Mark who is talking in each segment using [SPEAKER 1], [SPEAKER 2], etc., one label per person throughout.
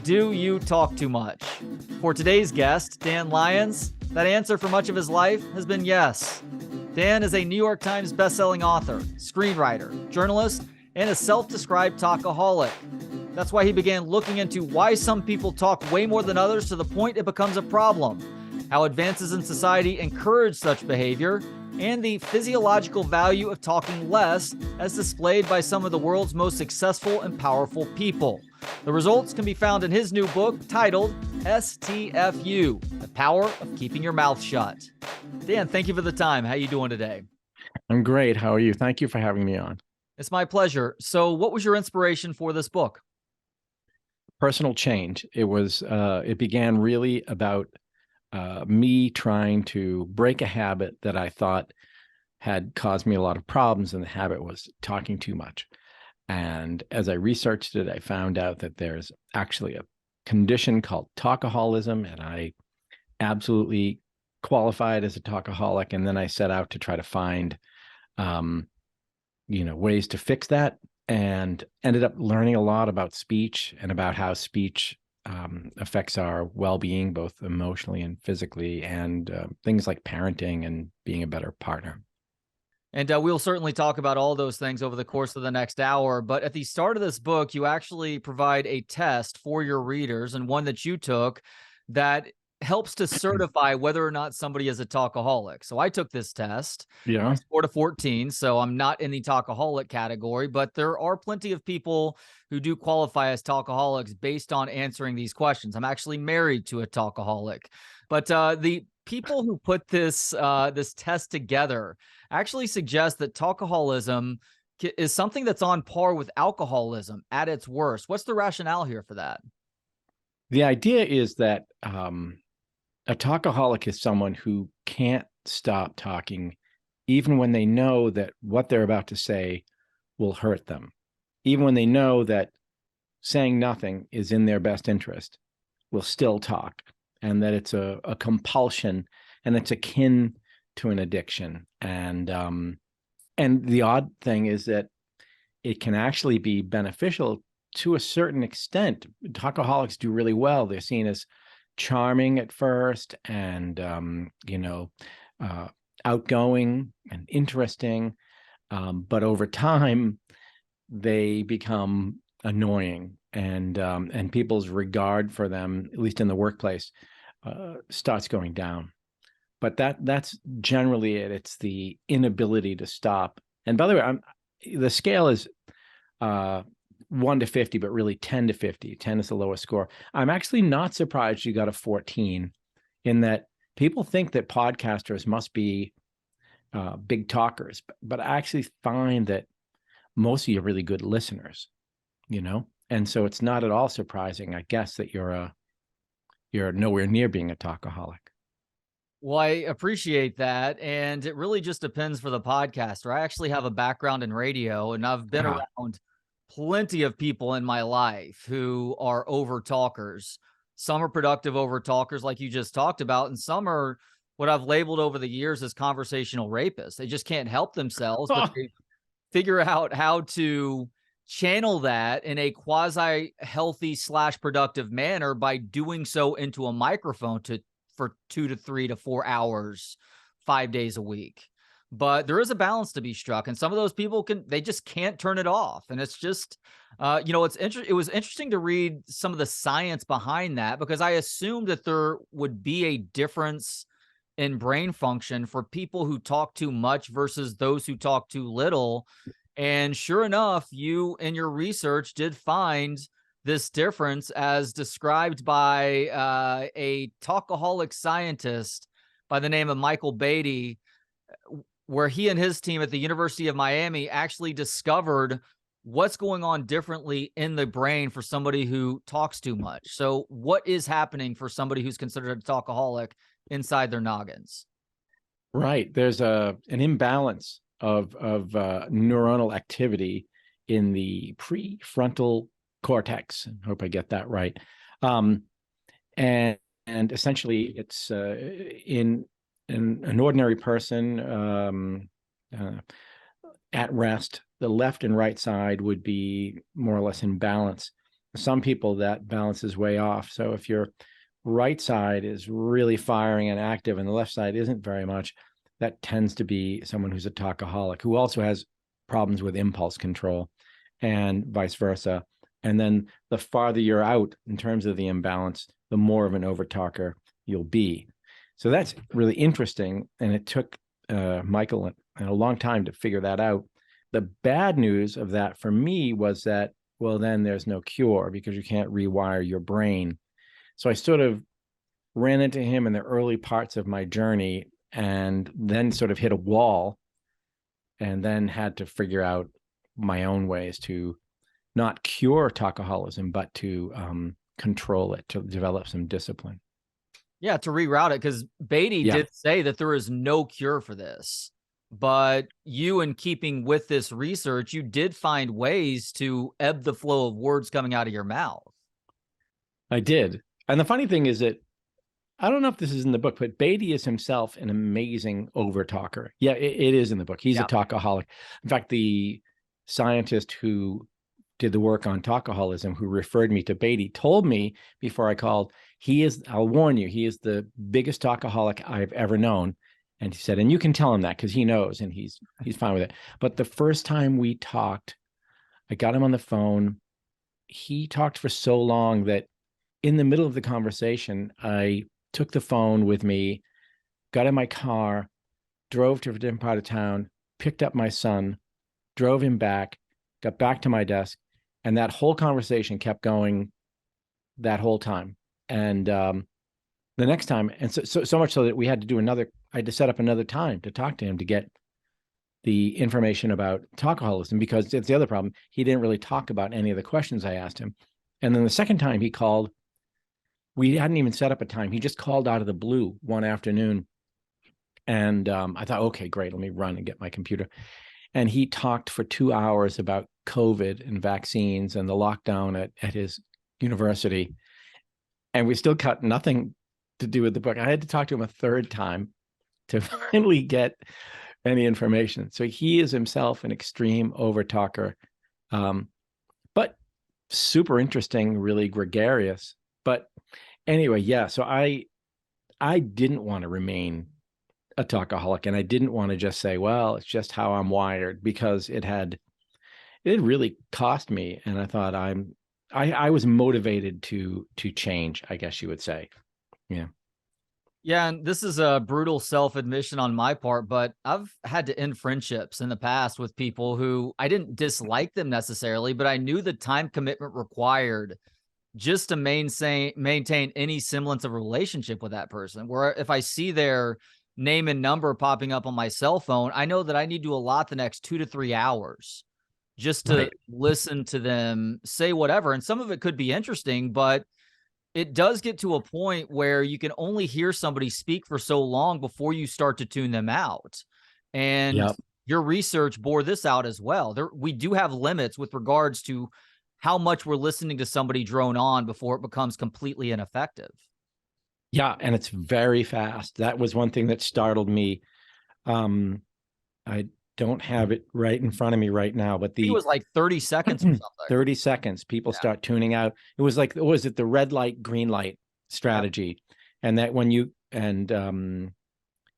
[SPEAKER 1] Do you talk too much? For today's guest, Dan Lyons, that answer for much of his life has been yes. Dan is a New York Times-bestselling author, screenwriter, journalist, and a self-described talkaholic. That's why he began looking into why some people talk way more than others to the point it becomes a problem, how advances in society encourage such behavior, and the physiological value of talking less as displayed by some of the world's most successful and powerful people. The results can be found in his new book titled STFU, The Power of Keeping Your Mouth Shut. Dan, thank you for the time. How are you doing today?
[SPEAKER 2] I'm great. How are you? Thank you for having me on.
[SPEAKER 1] It's my pleasure. So what was your inspiration for this book?
[SPEAKER 2] Personal change. It began really about me trying to break a habit that I thought had caused me a lot of problems, and the habit was talking too much. And as I researched it, I found out that there's actually a condition called talkaholism, and I absolutely qualified as a talkaholic. And then I set out to try to find, ways to fix that, and ended up learning a lot about speech and about how speech affects our well-being, both emotionally and physically, and things like parenting and being a better partner.
[SPEAKER 1] And we'll certainly talk about all those things over the course of the next hour. But at the start of this book, you actually provide a test for your readers, and one that you took that helps to certify whether or not somebody is a talkaholic. So I took this test.
[SPEAKER 2] Yeah.
[SPEAKER 1] I scored a 14, so I'm not in the talkaholic category, but there are plenty of people who do qualify as talkaholics based on answering these questions. I'm actually married to a talkaholic. But the people who put this test together actually suggest that talkaholism is something that's on par with alcoholism at its worst. What's the rationale here for that?
[SPEAKER 2] The idea is that a talkaholic is someone who can't stop talking, even when they know that what they're about to say will hurt them, even when they know that saying nothing is in their best interest, will still talk, and that it's a compulsion, and it's akin to an addiction. And the odd thing is that it can actually be beneficial to a certain extent. Talkaholics do really well. They're seen as charming at first, and outgoing and interesting, but over time they become annoying, and people's regard for them, at least in the workplace, starts going down. But that's generally it. It's the inability to stop. And by the way, the scale is 1 to 50, but really 10 to 50. 10 is the lowest score. I'm actually not surprised you got a 14, in that people think that podcasters must be big talkers, but I actually find that most of you are really good listeners, and so it's not at all surprising, I guess, that you're nowhere near being a talkaholic.
[SPEAKER 1] Well, I appreciate that. And it really just depends for the podcaster. I actually have a background in radio, and I've been around plenty of people in my life who are over talkers. Some are productive over talkers, like you just talked about, and some are what I've labeled over the years as conversational rapists. They just can't help themselves, but they figure out how to channel that in a quasi-healthy / productive manner by doing so into a microphone for 2 to 3 to 4 hours, 5 days a week. But there is a balance to be struck, and some of those people they just can't turn it off. And it's just, it was interesting to read some of the science behind that, because I assumed that there would be a difference in brain function for people who talk too much versus those who talk too little. And sure enough, you in your research did find this difference as described by a talkaholic scientist by the name of Michael Beatty, where he and his team at the University of Miami actually discovered what's going on differently in the brain for somebody who talks too much. So what is happening for somebody who's considered a talkaholic inside their noggins?
[SPEAKER 2] Right. There's an imbalance of neuronal activity in the prefrontal cortex. I hope I get that right. And essentially, it's in an ordinary person, at rest. The left and right side would be more or less in balance. Some people, that balance is way off. So if your right side is really firing and active and the left side isn't very much, that tends to be someone who's a talkaholic, who also has problems with impulse control, and vice versa. And then the farther you're out in terms of the imbalance, the more of an overtalker you'll be. So that's really interesting. And it took Michael a long time to figure that out. The bad news of that for me was that, well, then there's no cure because you can't rewire your brain. So I sort of ran into him in the early parts of my journey, and then sort of hit a wall, and then had to figure out my own ways to not cure talkaholism, but to control it, to develop some discipline.
[SPEAKER 1] Yeah, to reroute it, because Beatty did say that there is no cure for this. But you, in keeping with this research, you did find ways to ebb the flow of words coming out of your mouth.
[SPEAKER 2] I did. And the funny thing is that, I don't know if this is in the book, but Beatty is himself an amazing overtalker. Yeah, it is in the book. He's a talkaholic. In fact, the scientist who did the work on talkaholism, who referred me to Beatty, told me before I called, I'll warn you, he is the biggest talkaholic I've ever known. And he said, and you can tell him that because he knows and he's fine with it. But the first time we talked, I got him on the phone. He talked for so long that in the middle of the conversation, I took the phone with me, got in my car, drove to a different part of town, picked up my son, drove him back, got back to my desk, and that whole conversation kept going that whole time. And the next time, and so much so that I had to set up another time to talk to him to get the information about talkaholism, because it's the other problem. He didn't really talk about any of the questions I asked him. And then the second time he called, we hadn't even set up a time. He just called out of the blue one afternoon. And I thought, okay, great. Let me run and get my computer. And he talked for 2 hours about COVID and vaccines and the lockdown at his university. And we still got nothing to do with the book. I had to talk to him a third time to finally get any information. So he is himself an extreme overtalker, but super interesting, really gregarious. But anyway, yeah. So I didn't want to remain a talkaholic, and I didn't want to just say, well, it's just how I'm wired, because it really cost me. And I thought I was motivated to change, I guess you would say. Yeah.
[SPEAKER 1] Yeah, and this is a brutal self-admission on my part, but I've had to end friendships in the past with people who I didn't dislike them necessarily, but I knew the time commitment required just to maintain any semblance of relationship with that person. Where if I see their name and number popping up on my cell phone, I know that I need to allot the next 2 to 3 hours just to listen to them say whatever. And some of it could be interesting, but it does get to a point where you can only hear somebody speak for so long before you start to tune them out. And your research bore this out as well. We do have limits with regards to how much we're listening to somebody drone on before it becomes completely ineffective.
[SPEAKER 2] Yeah, and it's very fast. That was one thing that startled me. I don't have it right in front of me right now, but it
[SPEAKER 1] was like 30 seconds or something.
[SPEAKER 2] 30 seconds, people start tuning out. It was like, was it the red light, green light strategy? And that when you, and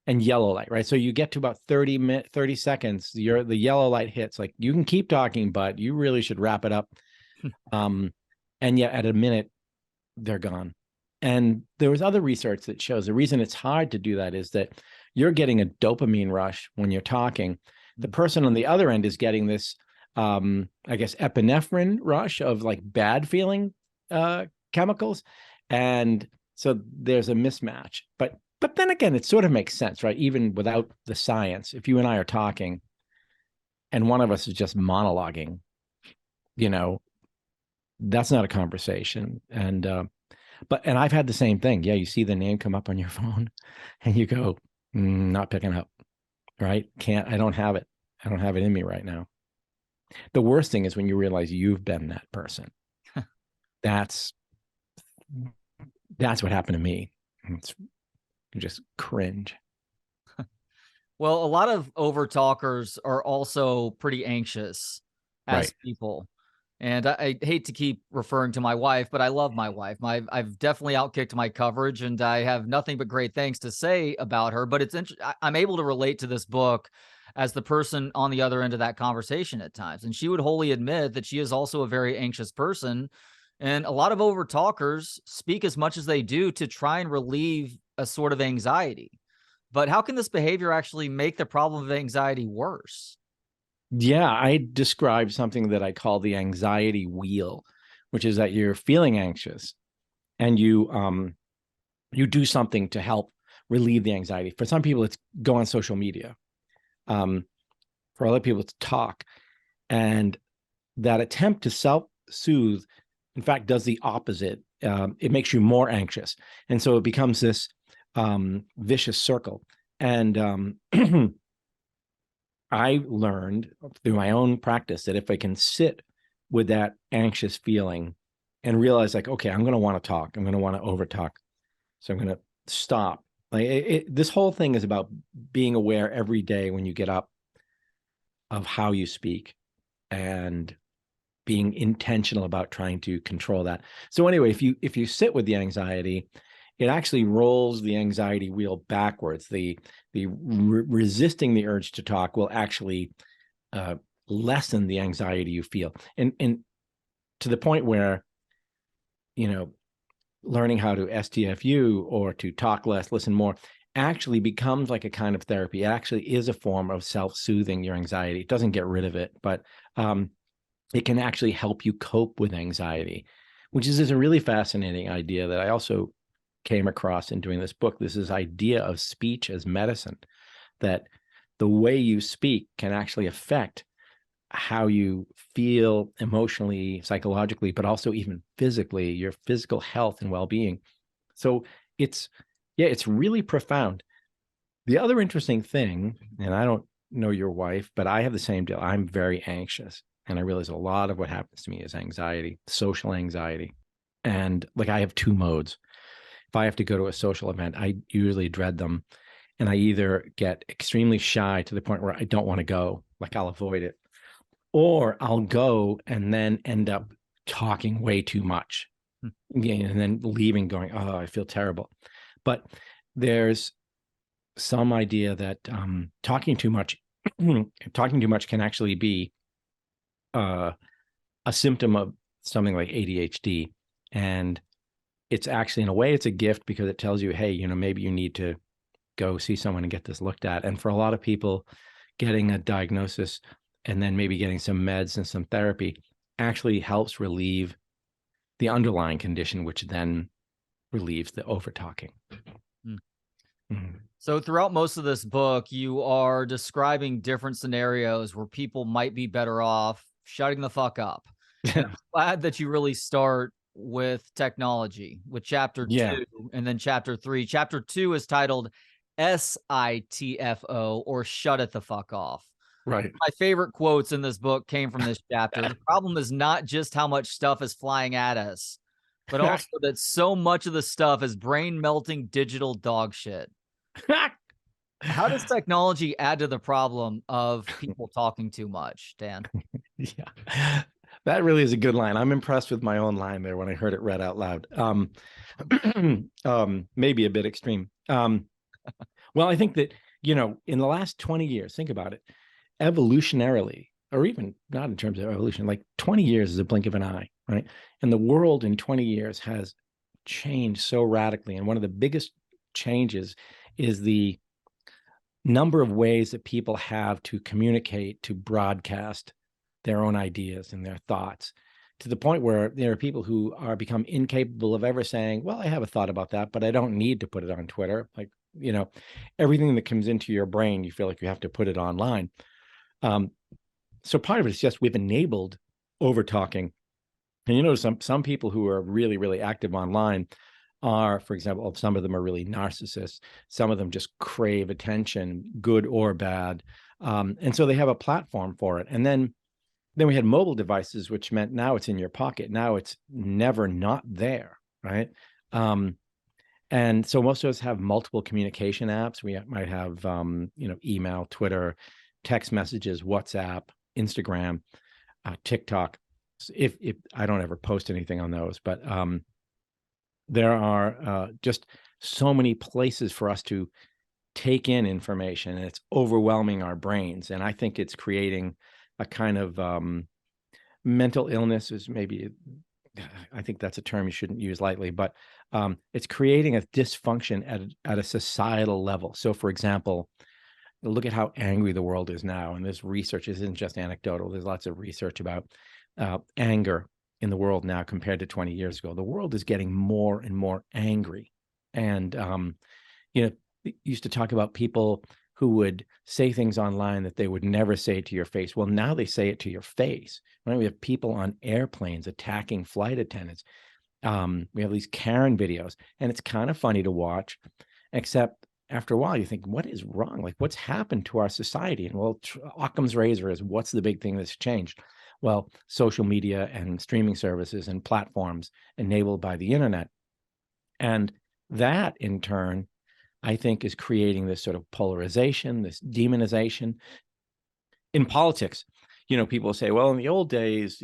[SPEAKER 2] yellow light, right? So you get to about 30 seconds, the yellow light hits, like you can keep talking, but you really should wrap it up. And yet at a minute, they're gone. And there was other research that shows the reason it's hard to do that is that you're getting a dopamine rush when you're talking. The person on the other end is getting this, I guess, epinephrine rush of like bad feeling chemicals. And so there's a mismatch. But then again, it sort of makes sense, right? Even without the science, if you and I are talking and one of us is just monologuing, that's not a conversation. And I've had the same thing. Yeah, you see the name come up on your phone and you go, not picking up, right? I don't have it. I don't have it in me right now. The worst thing is when you realize you've been that person. That's what happened to me. You just cringe.
[SPEAKER 1] Well, a lot of over talkers are also pretty anxious as
[SPEAKER 2] Right.
[SPEAKER 1] people. And I hate to keep referring to my wife, but I love my wife. I've definitely outkicked my coverage, and I have nothing but great things to say about her. But I'm able to relate to this book as the person on the other end of that conversation at times. And she would wholly admit that she is also a very anxious person. And a lot of over talkers speak as much as they do to try and relieve a sort of anxiety. But how can this behavior actually make the problem of anxiety worse?
[SPEAKER 2] Yeah, I describe something that I call the anxiety wheel, which is that you're feeling anxious and you do something to help relieve the anxiety. For some people, it's go on social media. For other people, it's talk. And that attempt to self-soothe, in fact, does the opposite. It makes you more anxious. And so it becomes this vicious circle. And I learned through my own practice that if I can sit with that anxious feeling and realize, like, okay, I'm going to want to talk, I'm going to want to over talk, so I'm going to stop. Like this whole thing is about being aware every day when you get up of how you speak and being intentional about trying to control that. So anyway, if you sit with the anxiety, it actually rolls the anxiety wheel backwards. Resisting the urge to talk will actually lessen the anxiety you feel, and to the point where, learning how to STFU or to talk less, listen more, actually becomes like a kind of therapy. It actually is a form of self-soothing your anxiety. It doesn't get rid of it, but it can actually help you cope with anxiety, which is a really fascinating idea that I also came across in doing this book. This idea of speech as medicine, that the way you speak can actually affect how you feel emotionally, psychologically, but also even physically, your physical health and well-being. So it's really profound. The other interesting thing, and I don't know your wife, but I have the same deal. I'm very anxious. And I realize a lot of what happens to me is anxiety, social anxiety. And like I have two modes. If I have to go to a social event, I usually dread them. And I either get extremely shy to the point where I don't want to go, like I'll avoid it, or I'll go and then end up talking way too much. And then leaving going, oh, I feel terrible. But there's some idea that talking too much can actually be a symptom of something like ADHD. And it's actually, in a way, it's a gift because it tells you, hey, maybe you need to go see someone and get this looked at. And for a lot of people, getting a diagnosis and then maybe getting some meds and some therapy actually helps relieve the underlying condition, which then relieves the over talking.
[SPEAKER 1] So throughout most of this book, you are describing different scenarios where people might be better off shutting the fuck up. And I'm glad that you really start with technology with chapter 2 and then chapter 3. Chapter 2 is titled SITFO, or Shut It the Fuck Off.
[SPEAKER 2] Right.
[SPEAKER 1] My favorite quotes in this book came from this chapter. The problem is not just how much stuff is flying at us, but also that so much of the stuff is brain melting digital dog shit. How does technology add to the problem of people talking too much, Dan?
[SPEAKER 2] Yeah, that really is a good line. I'm impressed with my own line there when I heard it read out loud. Maybe a bit extreme. Well, I think that, in the last 20 years, think about it, evolutionarily, or even not in terms of evolution, like 20 years is a blink of an eye, right? And the world in 20 years has changed so radically. And one of the biggest changes is the number of ways that people have to communicate, to broadcast their own ideas and their thoughts, to the point where there are people who are become incapable of ever saying, well, I have a thought about that, but I don't need to put it on Twitter. Like, everything that comes into your brain, you feel like you have to put it online. So part of it is just we've enabled over talking. And some people who are really, really active online are, for example, some of them are really narcissists. Some of them just crave attention, good or bad. And so they have a platform for it. And then we had mobile devices, which meant now it's in your pocket. Now it's never not there, right? And so most of us have multiple communication apps. We might have, email, Twitter, text messages, WhatsApp, Instagram, TikTok. If I don't ever post anything on those, but there are just so many places for us to take in information, and it's overwhelming our brains. And I think it's creating a kind of mental illness is maybe, I think that's a term you shouldn't use lightly, but it's creating a dysfunction at a societal level. So for example, look at how angry the world is now. And this research isn't just anecdotal. There's lots of research about anger in the world now compared to 20 years ago. The world is getting more and more angry. And, used to talk about people who would say things online that they would never say to your face. Well, now they say it to your face. Right? We have people on airplanes attacking flight attendants. We have these Karen videos, and it's kind of funny to watch, except after a while you think, what is wrong? Like, what's happened to our society? And well, Occam's razor is, what's the big thing that's changed? Well, social media and streaming services and platforms enabled by the internet. And that in turn, I think, is creating this sort of polarization, this demonization. In politics, people say, well, in the old days,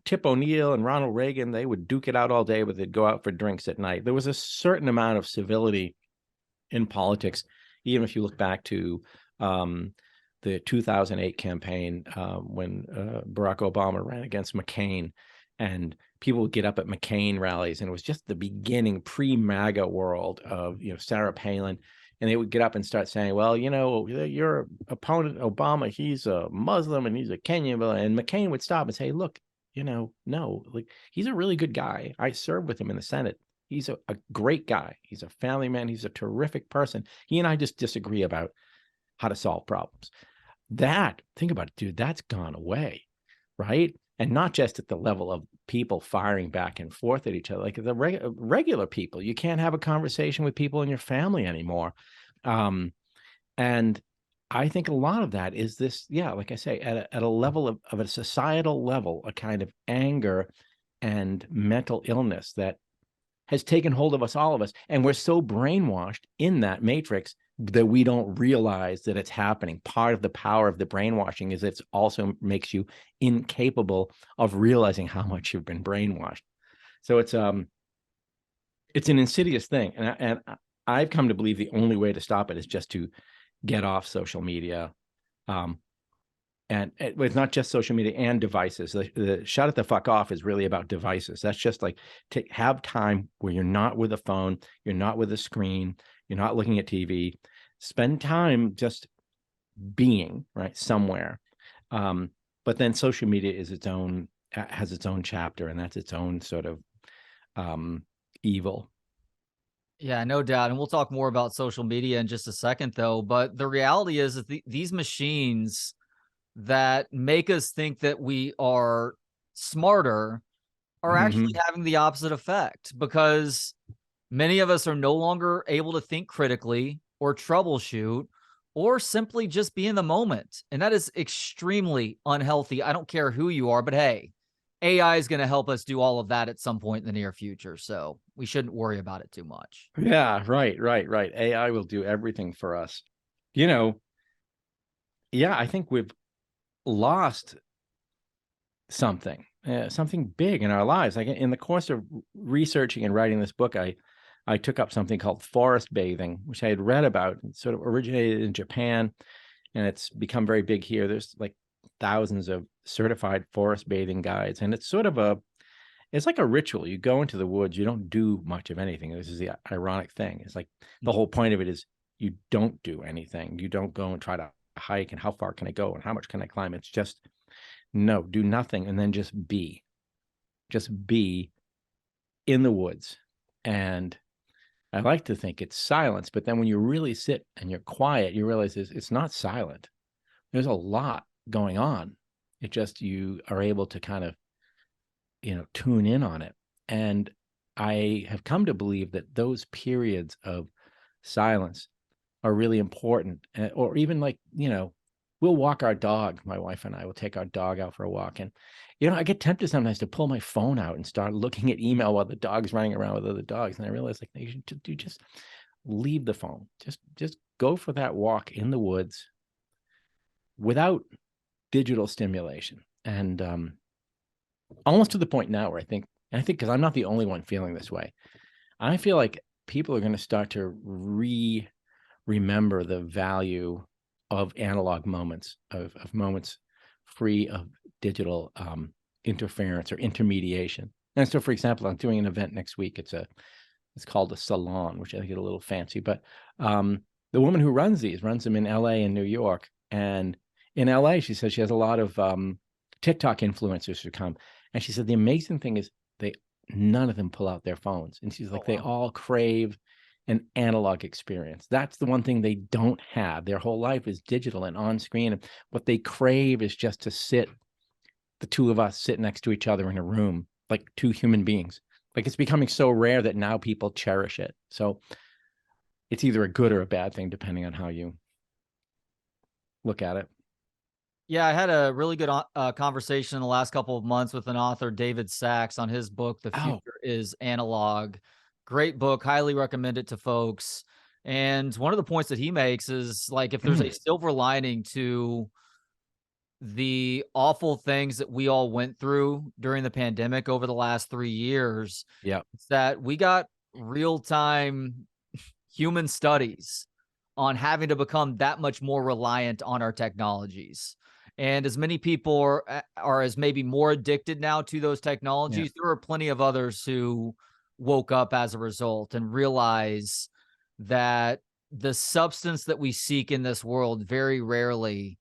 [SPEAKER 2] Tip O'Neill and Ronald Reagan, they would duke it out all day, but they'd go out for drinks at night. There was a certain amount of civility in politics, even if you look back to the 2008 campaign when Barack Obama ran against McCain, and people would get up at McCain rallies, and it was just the beginning pre-MAGA world of, Sarah Palin, and they would get up and start saying, well, your opponent, Obama, he's a Muslim and he's a Kenyan, and McCain would stop and say, look, no, like, he's a really good guy. I served with him in the Senate. He's a great guy. He's a family man. He's a terrific person. He and I just disagree about how to solve problems. Think about it, dude, that's gone away, right? And not just at the level of people firing back and forth at each other, like the regular people. You can't have a conversation with people in your family anymore. And I think a lot of that is this, like I say, at a level of a societal level, a kind of anger and mental illness that has taken hold of us, all of us. And we're so brainwashed in that matrix that we don't realize that it's happening. Part of the power of the brainwashing is it also makes you incapable of realizing how much you've been brainwashed. So it's an insidious thing. And I've come to believe the only way to stop it is just to get off social media. And it's not just social media and devices. The shut it the fuck off is really about devices. That's just like have time where you're not with a phone, you're not with a screen, you're not looking at TV. Spend time just being right somewhere. But then social media is has its own chapter, and that's its own sort of evil.
[SPEAKER 1] Yeah, no doubt. And we'll talk more about social media in just a second, though. But the reality is that these machines that make us think that we are smarter are actually having the opposite effect, because many of us are no longer able to think critically or troubleshoot or simply just be in the moment. And that is extremely unhealthy. I don't care who you are, but hey, AI is going to help us do all of that at some point in the near future. So we shouldn't worry about it too much.
[SPEAKER 2] Yeah, right. AI will do everything for us. I think we've lost something big in our lives. Like in the course of researching and writing this book, I took up something called forest bathing, which I had read about. It sort of originated in Japan, and it's become very big here. There's like thousands of certified forest bathing guides, and it's like a ritual. You go into the woods, you don't do much of anything. This is the ironic thing. It's like the whole point of it is you don't do anything. You don't go and try to hike and how far can I go and how much can I climb. It's just do nothing, and then just be in the woods. And I like to think it's silence, but then when you really sit and you're quiet, you realize it's not silent. There's a lot going on. It just, you are able to kind of, tune in on it. And I have come to believe that those periods of silence are really important, or even like, we'll walk our dog. My wife and I will take our dog out for a walk. And, I get tempted sometimes to pull my phone out and start looking at email while the dog's running around with other dogs. And I realize, like, you just leave the phone. Just go for that walk in the woods without digital stimulation. And almost to the point now where I think because I'm not the only one feeling this way, I feel like people are going to start to remember the value of analog moments, of moments free of digital interference or intermediation. And so, for example, I'm doing an event next week. It's called a salon, which I think is a little fancy, but the woman who runs them in LA and New York. And in LA, she says she has a lot of TikTok influencers who come. And she said the amazing thing is none of them pull out their phones. And she's like, they all crave an analog experience. That's the one thing they don't have. Their whole life is digital and on screen. And what they crave is just to the two of us sit next to each other in a room, like two human beings. Like, it's becoming so rare that now people cherish it. So it's either a good or a bad thing, depending on how you look at it.
[SPEAKER 1] Yeah, I had a really good conversation in the last couple of months with an author, David Sachs, on his book, The Future is Analog. Great book. Highly recommend it to folks. And one of the points that he makes is, like, if there's a silver lining to the awful things that we all went through during the pandemic over the last 3 years, it's that we got real-time human studies on having to become that much more reliant on our technologies. And as many people are as maybe more addicted now to those technologies, there are plenty of others who woke up as a result and realize that the substance that we seek in this world very rarely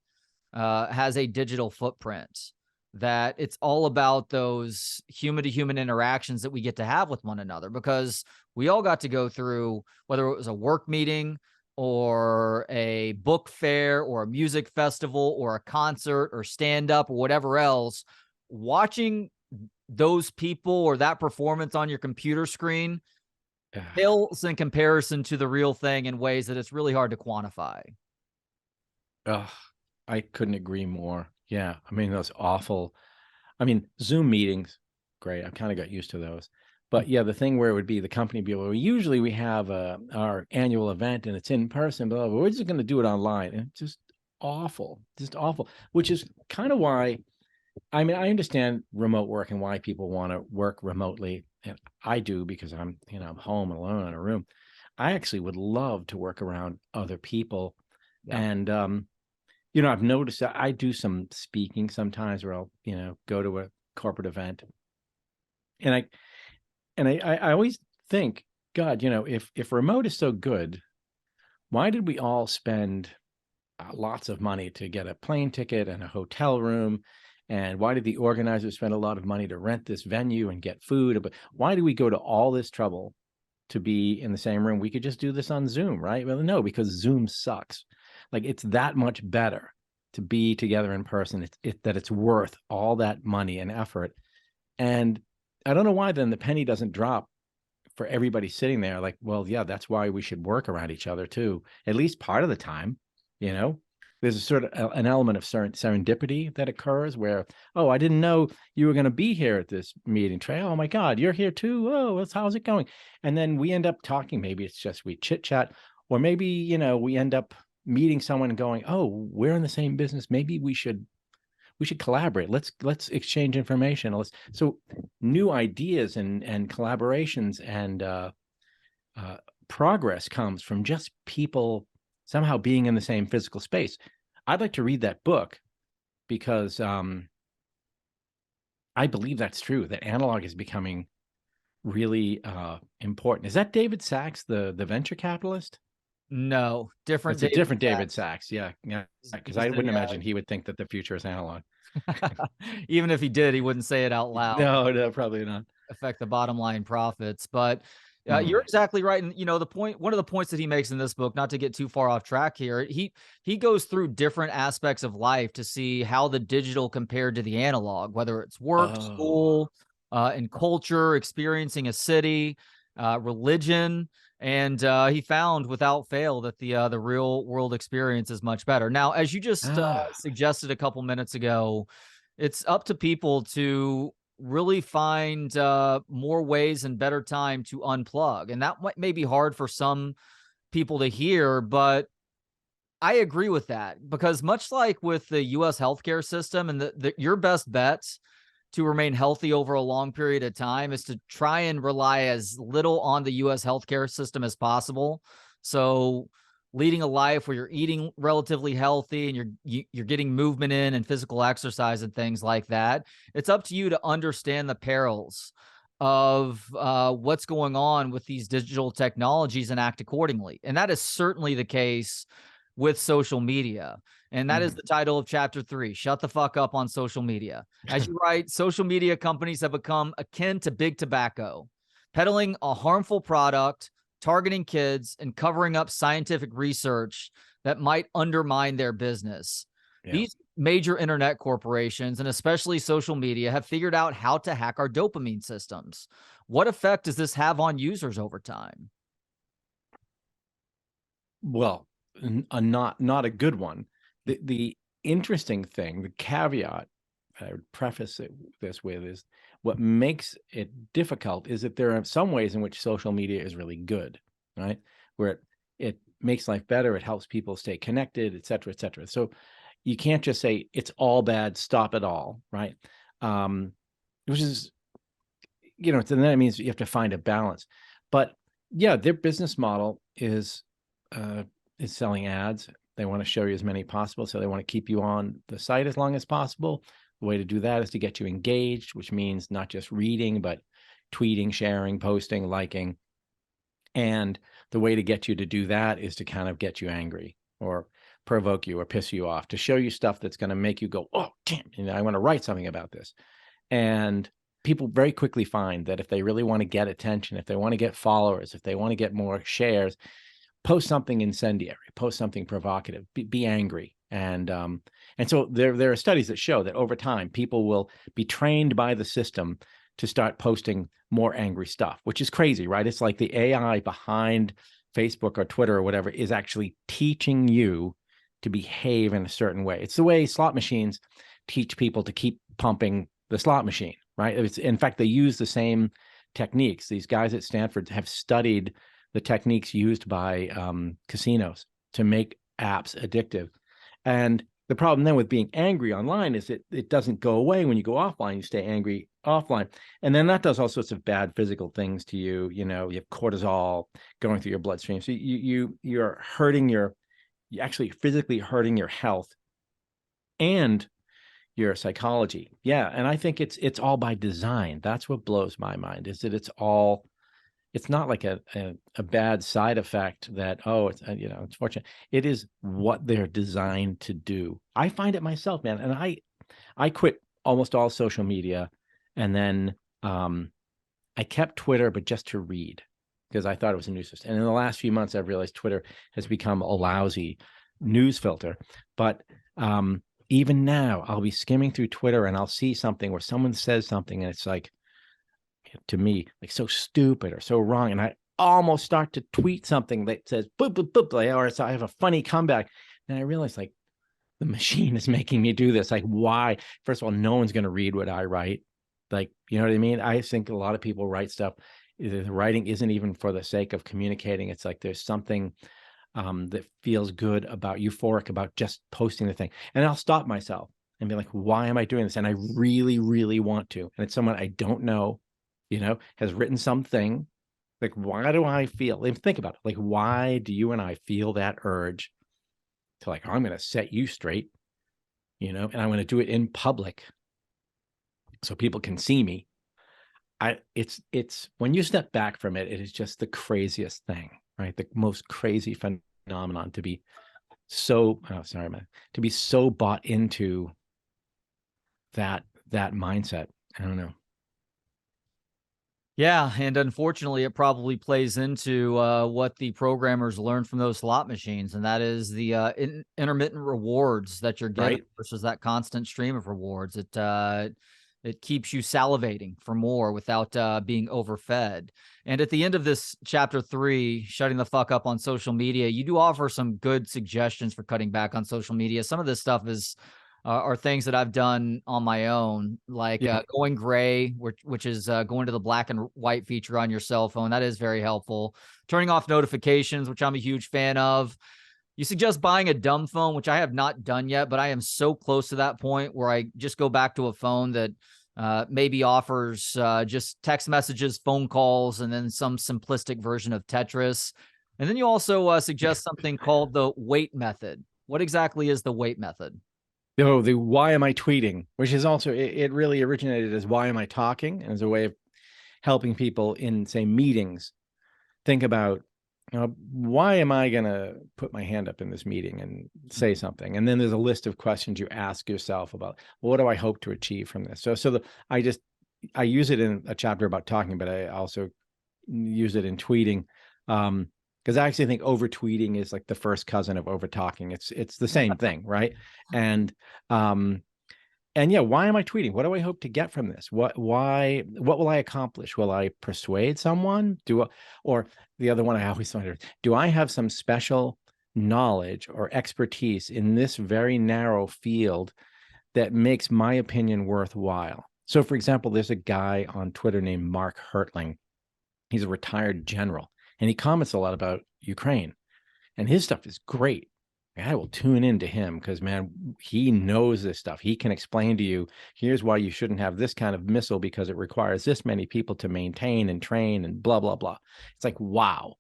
[SPEAKER 1] has a digital footprint, that it's all about those human-to-human interactions that we get to have with one another, because we all got to go through, whether it was a work meeting or a book fair or a music festival or a concert or stand-up or whatever else, watching those people or that performance on your computer screen pales in comparison to the real thing in ways that it's really hard to quantify.
[SPEAKER 2] I couldn't agree more. Yeah. I mean, those awful, Zoom meetings, great. I've kind of got used to those. But yeah, the thing where it would be the company be, well, usually we have our annual event and it's in person, but we're just going to do it online. And it's just awful, which is kind of why, I understand remote work and why people want to work remotely. And I do, because I'm home alone in a room. I actually would love to work around other people. And, I've noticed that I do some speaking sometimes where I'll, go to a corporate event. And I always think, God, if remote is so good, why did we all spend lots of money to get a plane ticket and a hotel room? And why did the organizers spend a lot of money to rent this venue and get food? But why do we go to all this trouble to be in the same room? We could just do this on Zoom, right? Well, no, because Zoom sucks. Like, it's that much better to be together in person. It's worth all that money and effort. And I don't know why then the penny doesn't drop for everybody sitting there. Like, well, yeah, that's why we should work around each other too, at least part of the time. There's a sort of an element of serendipity that occurs where, oh, I didn't know you were going to be here at this meeting, Trey. Oh my God, you're here too. Oh, how's it going? And then we end up talking. Maybe it's just we chit chat, or maybe, we end up meeting someone and going, oh, we're in the same business. Maybe we should collaborate. Let's exchange information. So new ideas and collaborations and progress comes from just people somehow being in the same physical space. I'd like to read that book because I believe that's true, that analog is becoming really important. Is that David Sachs, the venture capitalist?
[SPEAKER 1] No, different.
[SPEAKER 2] It's a different David Sachs. Yeah. Because I wouldn't imagine he would think that the future is analog.
[SPEAKER 1] Even if he did, he wouldn't say it out loud.
[SPEAKER 2] No, probably not.
[SPEAKER 1] Affect the bottom line profits. But you're exactly right. And one of the points that he makes in this book, not to get too far off track here, he goes through different aspects of life to see how the digital compared to the analog, whether it's work, school, and culture, experiencing a city. religion, and he found without fail that the real world experience is much better. Now, as you just suggested a couple minutes ago, it's up to people to really find more ways and better time to unplug. And that may be hard for some people to hear, but I agree with that, because much like with the US healthcare system, and your best bets to remain healthy over a long period of time is to try and rely as little on the US healthcare system as possible. So leading a life where you're eating relatively healthy and you're getting movement in and physical exercise and things like that. It's up to you to understand the perils of what's going on with these digital technologies and act accordingly. And that is certainly the case with social media. And that is the title of chapter 3, Shut the Fuck Up on Social Media. As you write, social media companies have become akin to big tobacco, peddling a harmful product, targeting kids, and covering up scientific research that might undermine their business. Yeah. These major internet corporations, and especially social media, have figured out how to hack our dopamine systems. What effect does this have on users over time?
[SPEAKER 2] Well, not a good one. The interesting thing, the caveat I would preface this with, is what makes it difficult is that there are some ways in which social media is really good, right? Where it makes life better, it helps people stay connected, et cetera, et cetera. So you can't just say it's all bad, stop it all, right? Which is, you know, then that means you have to find a balance. But yeah, their business model is selling ads. They want to show you as many possible, so they want to keep you on the site as long as possible. The way to do that is to get you engaged, which means not just reading, but tweeting, sharing, posting, liking. And the way to get you to do that is to kind of get you angry or provoke you or piss you off, to show you stuff that's going to make you go, oh, damn, you know, I want to write something about this. And people very quickly find that if they really want to get attention, if they want to get followers, if they want to get more shares, post something incendiary, post something provocative, be angry. And so there are studies that show that over time, people will be trained by the system to start posting more angry stuff, which is crazy, right? It's like the AI behind Facebook or Twitter or whatever is actually teaching you to behave in a certain way. It's the way slot machines teach people to keep pumping the slot machine, right? In fact, they use the same techniques. These guys at Stanford have studied the techniques used by casinos to make apps addictive. And the problem then with being angry online is it doesn't go away when you go offline. You stay angry offline. And then that does all sorts of bad physical things to you. You know, you have cortisol going through your bloodstream. So you're you're actually physically hurting your health and your psychology. Yeah. And I think it's all by design. That's what blows my mind, is that it's not like a bad side effect that, oh, it's, you know, it's fortunate. It is what they're designed to do. I find it myself, man. And I quit almost all social media. And then I kept Twitter, but just to read, because I thought it was a news system. And in the last few months, I've realized Twitter has become a lousy news filter. But even now, I'll be skimming through Twitter and I'll see something where someone says something and it's like, to me, like so stupid or so wrong. And I almost start to tweet something that says, boop, boop, boop, or so I have a funny comeback. And I realize, like, the machine is making me do this. Like, why? First of all, no one's going to read what I write. Like, you know what I mean? I think a lot of people write stuff. The writing isn't even for the sake of communicating. It's like there's something that feels good about, euphoric about just posting the thing. And I'll stop myself and be like, why am I doing this? And I really, really want to. And it's someone I don't know, you know, has written something. Like, why do I feel, think about it. Like, why do you and I feel that urge to, like, I'm going to set you straight, you know, and I'm going to do it in public so people can see me. It's when you step back from it, it is just the craziest thing, right? The most crazy phenomenon to be so, oh, sorry, man, to be so bought into that mindset. I don't know.
[SPEAKER 1] Yeah, and unfortunately, it probably plays into what the programmers learned from those slot machines, and that is the intermittent rewards that you're getting, right, versus that constant stream of rewards. It keeps you salivating for more without being overfed. And at the end of this chapter 3, shutting the fuck up on social media, you do offer some good suggestions for cutting back on social media. Some of this stuff is are things that I've done on my own, like going gray, which is going to the black and white feature on your cell phone. That is very helpful. Turning off notifications, which I'm a huge fan of. You suggest buying a dumb phone, which I have not done yet, but I am so close to that point where I just go back to a phone that maybe offers just text messages, phone calls, and then some simplistic version of Tetris. And then you also suggest something called the wait method. What exactly is the wait method?
[SPEAKER 2] The why am I tweeting, which is also, it really originated as why am I talking, and as a way of helping people in, say, meetings think about, why am I going to put my hand up in this meeting and say something? And then there's a list of questions you ask yourself about, well, what do I hope to achieve from this? I use it in a chapter about talking, but I also use it in tweeting. Because I actually think over tweeting is like the first cousin of over talking. It's the same thing, right? And yeah, why am I tweeting? What do I hope to get from this? What will I accomplish? Will I persuade someone? Or the other one I always wonder, do I have some special knowledge or expertise in this very narrow field that makes my opinion worthwhile? So for example, there's a guy on Twitter named Mark Hertling. He's a retired general, and he comments a lot about Ukraine, and his stuff is great. I will tune into him because, man, he knows this stuff. He can explain to you, here's why you shouldn't have this kind of missile because it requires this many people to maintain and train and blah, blah, blah. It's like, wow.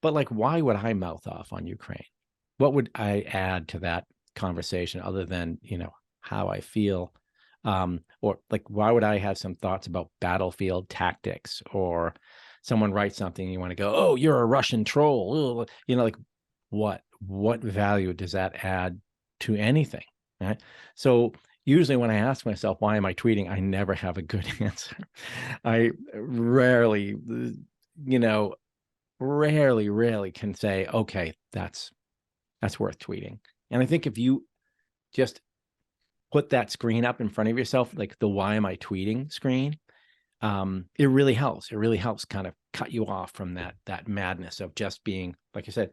[SPEAKER 2] But like, why would I mouth off on Ukraine? What would I add to that conversation other than, how I feel? Or like, why would I have some thoughts about battlefield tactics? Or someone writes something and you want to go, oh, you're a Russian troll. Like, what value does that add to anything, right? So usually when I ask myself, why am I tweeting? I never have a good answer. I rarely can say, okay, that's worth tweeting. And I think if you just put that screen up in front of yourself, like the why am I tweeting screen, it really helps. It really helps kind of cut you off from that madness of just being, like I said,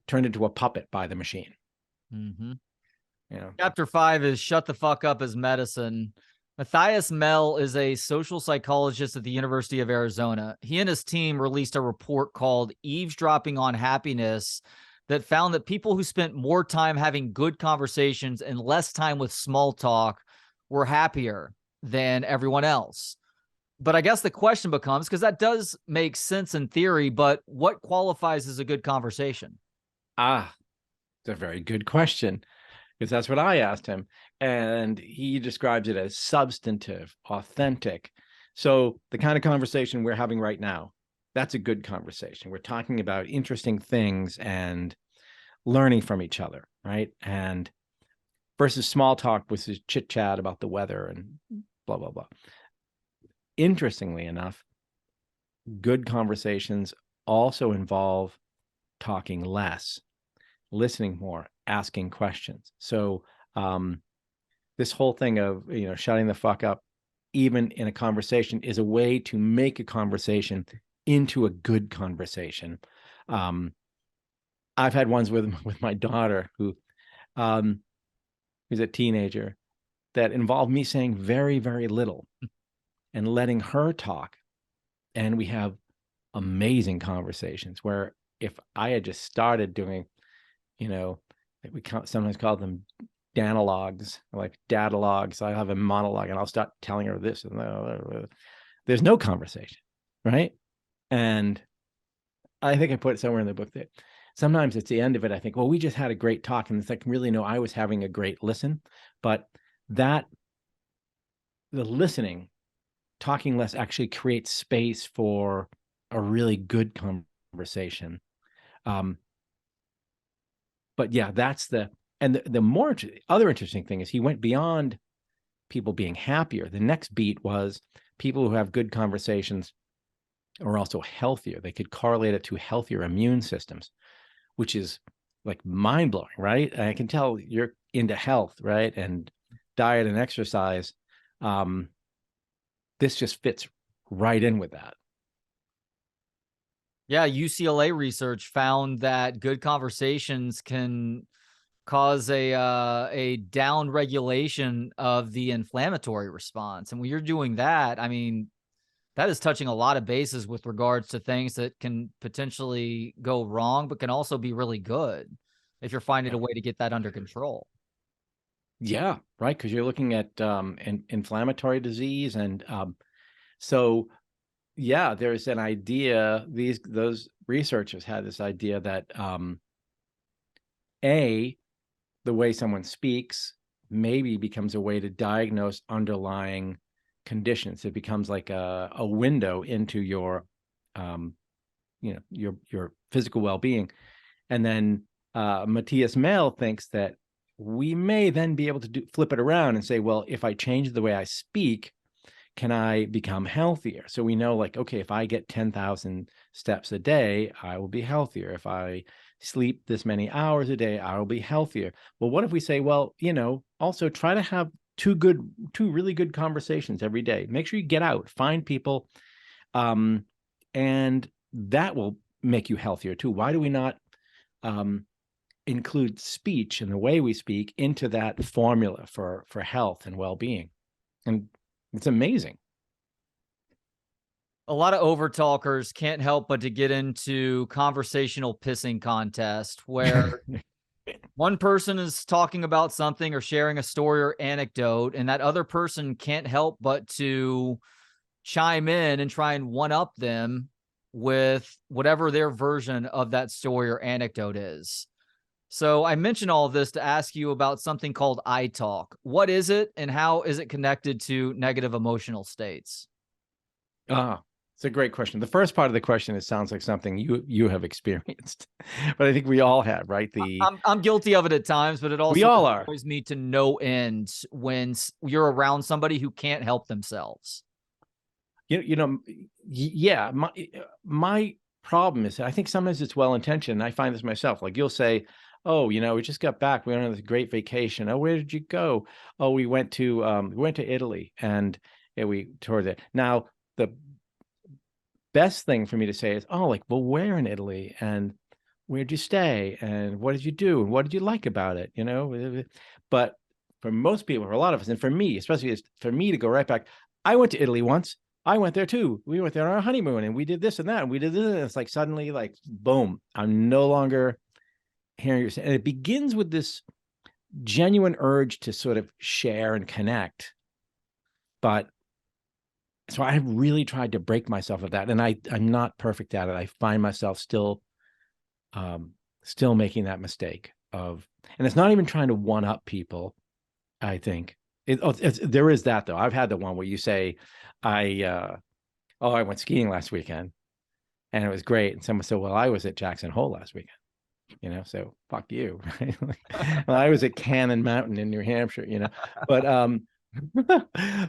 [SPEAKER 2] turned into a puppet by the machine.
[SPEAKER 1] Mm-hmm. Chapter 5 is Shut the Fuck Up as Medicine. Matthias Mell is a social psychologist at the University of Arizona. He and his team released a report called Eavesdropping on Happiness that found that people who spent more time having good conversations and less time with small talk were happier than everyone else. But I guess the question becomes, because that does make sense in theory, but what qualifies as a good conversation?
[SPEAKER 2] It's a very good question, because that's what I asked him. And he describes it as substantive, authentic. So the kind of conversation we're having right now, that's a good conversation. We're talking about interesting things and learning from each other, right? And versus small talk, which is chit chat about the weather and blah, blah, blah. Interestingly enough, good conversations also involve talking less, listening more, asking questions. So this whole thing of, shutting the fuck up, even in a conversation, is a way to make a conversation into a good conversation. I've had ones with my daughter who's a teenager that involved me saying very, very little and letting her talk. And we have amazing conversations where if I had just started doing, like we sometimes call them danalogues, like datalogues. I have a monologue and I'll start telling her this and that. There's no conversation, right? And I think I put it somewhere in the book that sometimes it's the end of it. I think, well, we just had a great talk. And it's like, really, no, I was having a great listen. But the listening, talking less, actually creates space for a really good conversation. But yeah, that's the more other interesting thing is he went beyond people being happier. The next beat was people who have good conversations are also healthier. They could correlate it to healthier immune systems, which is like mind blowing, right? I can tell you're into health, right? And diet and exercise. this just fits right in with that.
[SPEAKER 1] Yeah, UCLA research found that good conversations can cause a down regulation of the inflammatory response. And when you're doing that, I mean, that is touching a lot of bases with regards to things that can potentially go wrong, but can also be really good if you're finding a way to get that under control.
[SPEAKER 2] Yeah, right. Because you're looking at inflammatory disease, and so yeah, there's an idea. Those researchers had this idea that the way someone speaks maybe becomes a way to diagnose underlying conditions. It becomes like a window into your your physical well-being. And then Matthias Mell thinks that we may then be able to flip it around and say, well, if I change the way I speak, can I become healthier? So we know, like, okay, if I get 10,000 steps a day, I will be healthier. If I sleep this many hours a day, I will be healthier. Well, what if we say, well, also try to have two really good conversations every day. Make sure you get out, find people, and that will make you healthier too. Why do we not include speech and the way we speak into that formula for health and well-being? And it's amazing.
[SPEAKER 1] A lot of overtalkers can't help but to get into conversational pissing contest where one person is talking about something or sharing a story or anecdote, and that other person can't help but to chime in and try and one up them with whatever their version of that story or anecdote is. So I mentioned all of this to ask you about something called I talk. What is it, and how is it connected to negative emotional states?
[SPEAKER 2] It's a great question. The first part of the question, it sounds like something you have experienced, but I think we all have, right?
[SPEAKER 1] I'm guilty of it at times, but it also
[SPEAKER 2] we all are.
[SPEAKER 1] annoys me to no end when you're around somebody who can't help themselves.
[SPEAKER 2] Yeah. My problem is, I think sometimes it's well-intentioned. I find this myself. Like, you'll say, oh, we just got back. We went on this great vacation. Oh, where did you go? Oh, we went to Italy, and we toured it. Now, the best thing for me to say is, oh, like, well, where in Italy, and where'd you stay, and what did you do, and what did you like about it? But for most people, for a lot of us, and for me, especially for me to go right back, I went to Italy once. I went there too. We went there on our honeymoon, and we did this and that, and we did this. And it's like, suddenly, like, boom, I'm no longer hearing you say. And it begins with this genuine urge to sort of share and connect. But so I have really tried to break myself of that. And I'm not perfect at it. I find myself still making that mistake of, and it's not even trying to one up people. I think there is that, though. I've had the one where you say, I went skiing last weekend and it was great. And someone said, well, I was at Jackson Hole last weekend, so fuck you. Right? Well, I was at Cannon Mountain in New Hampshire, but,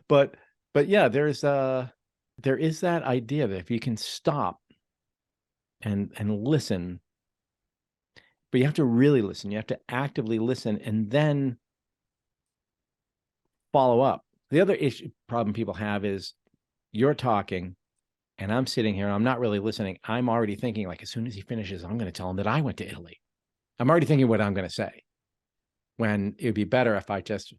[SPEAKER 2] but yeah, there is that idea that if you can stop and listen, but you have to really listen, you have to actively listen, and then follow up. The other problem people have is, you're talking and I'm sitting here, I'm not really listening. I'm already thinking, like, as soon as he finishes, I'm going to tell him that I went to Italy. I'm already thinking what I'm going to say, when it would be better if I just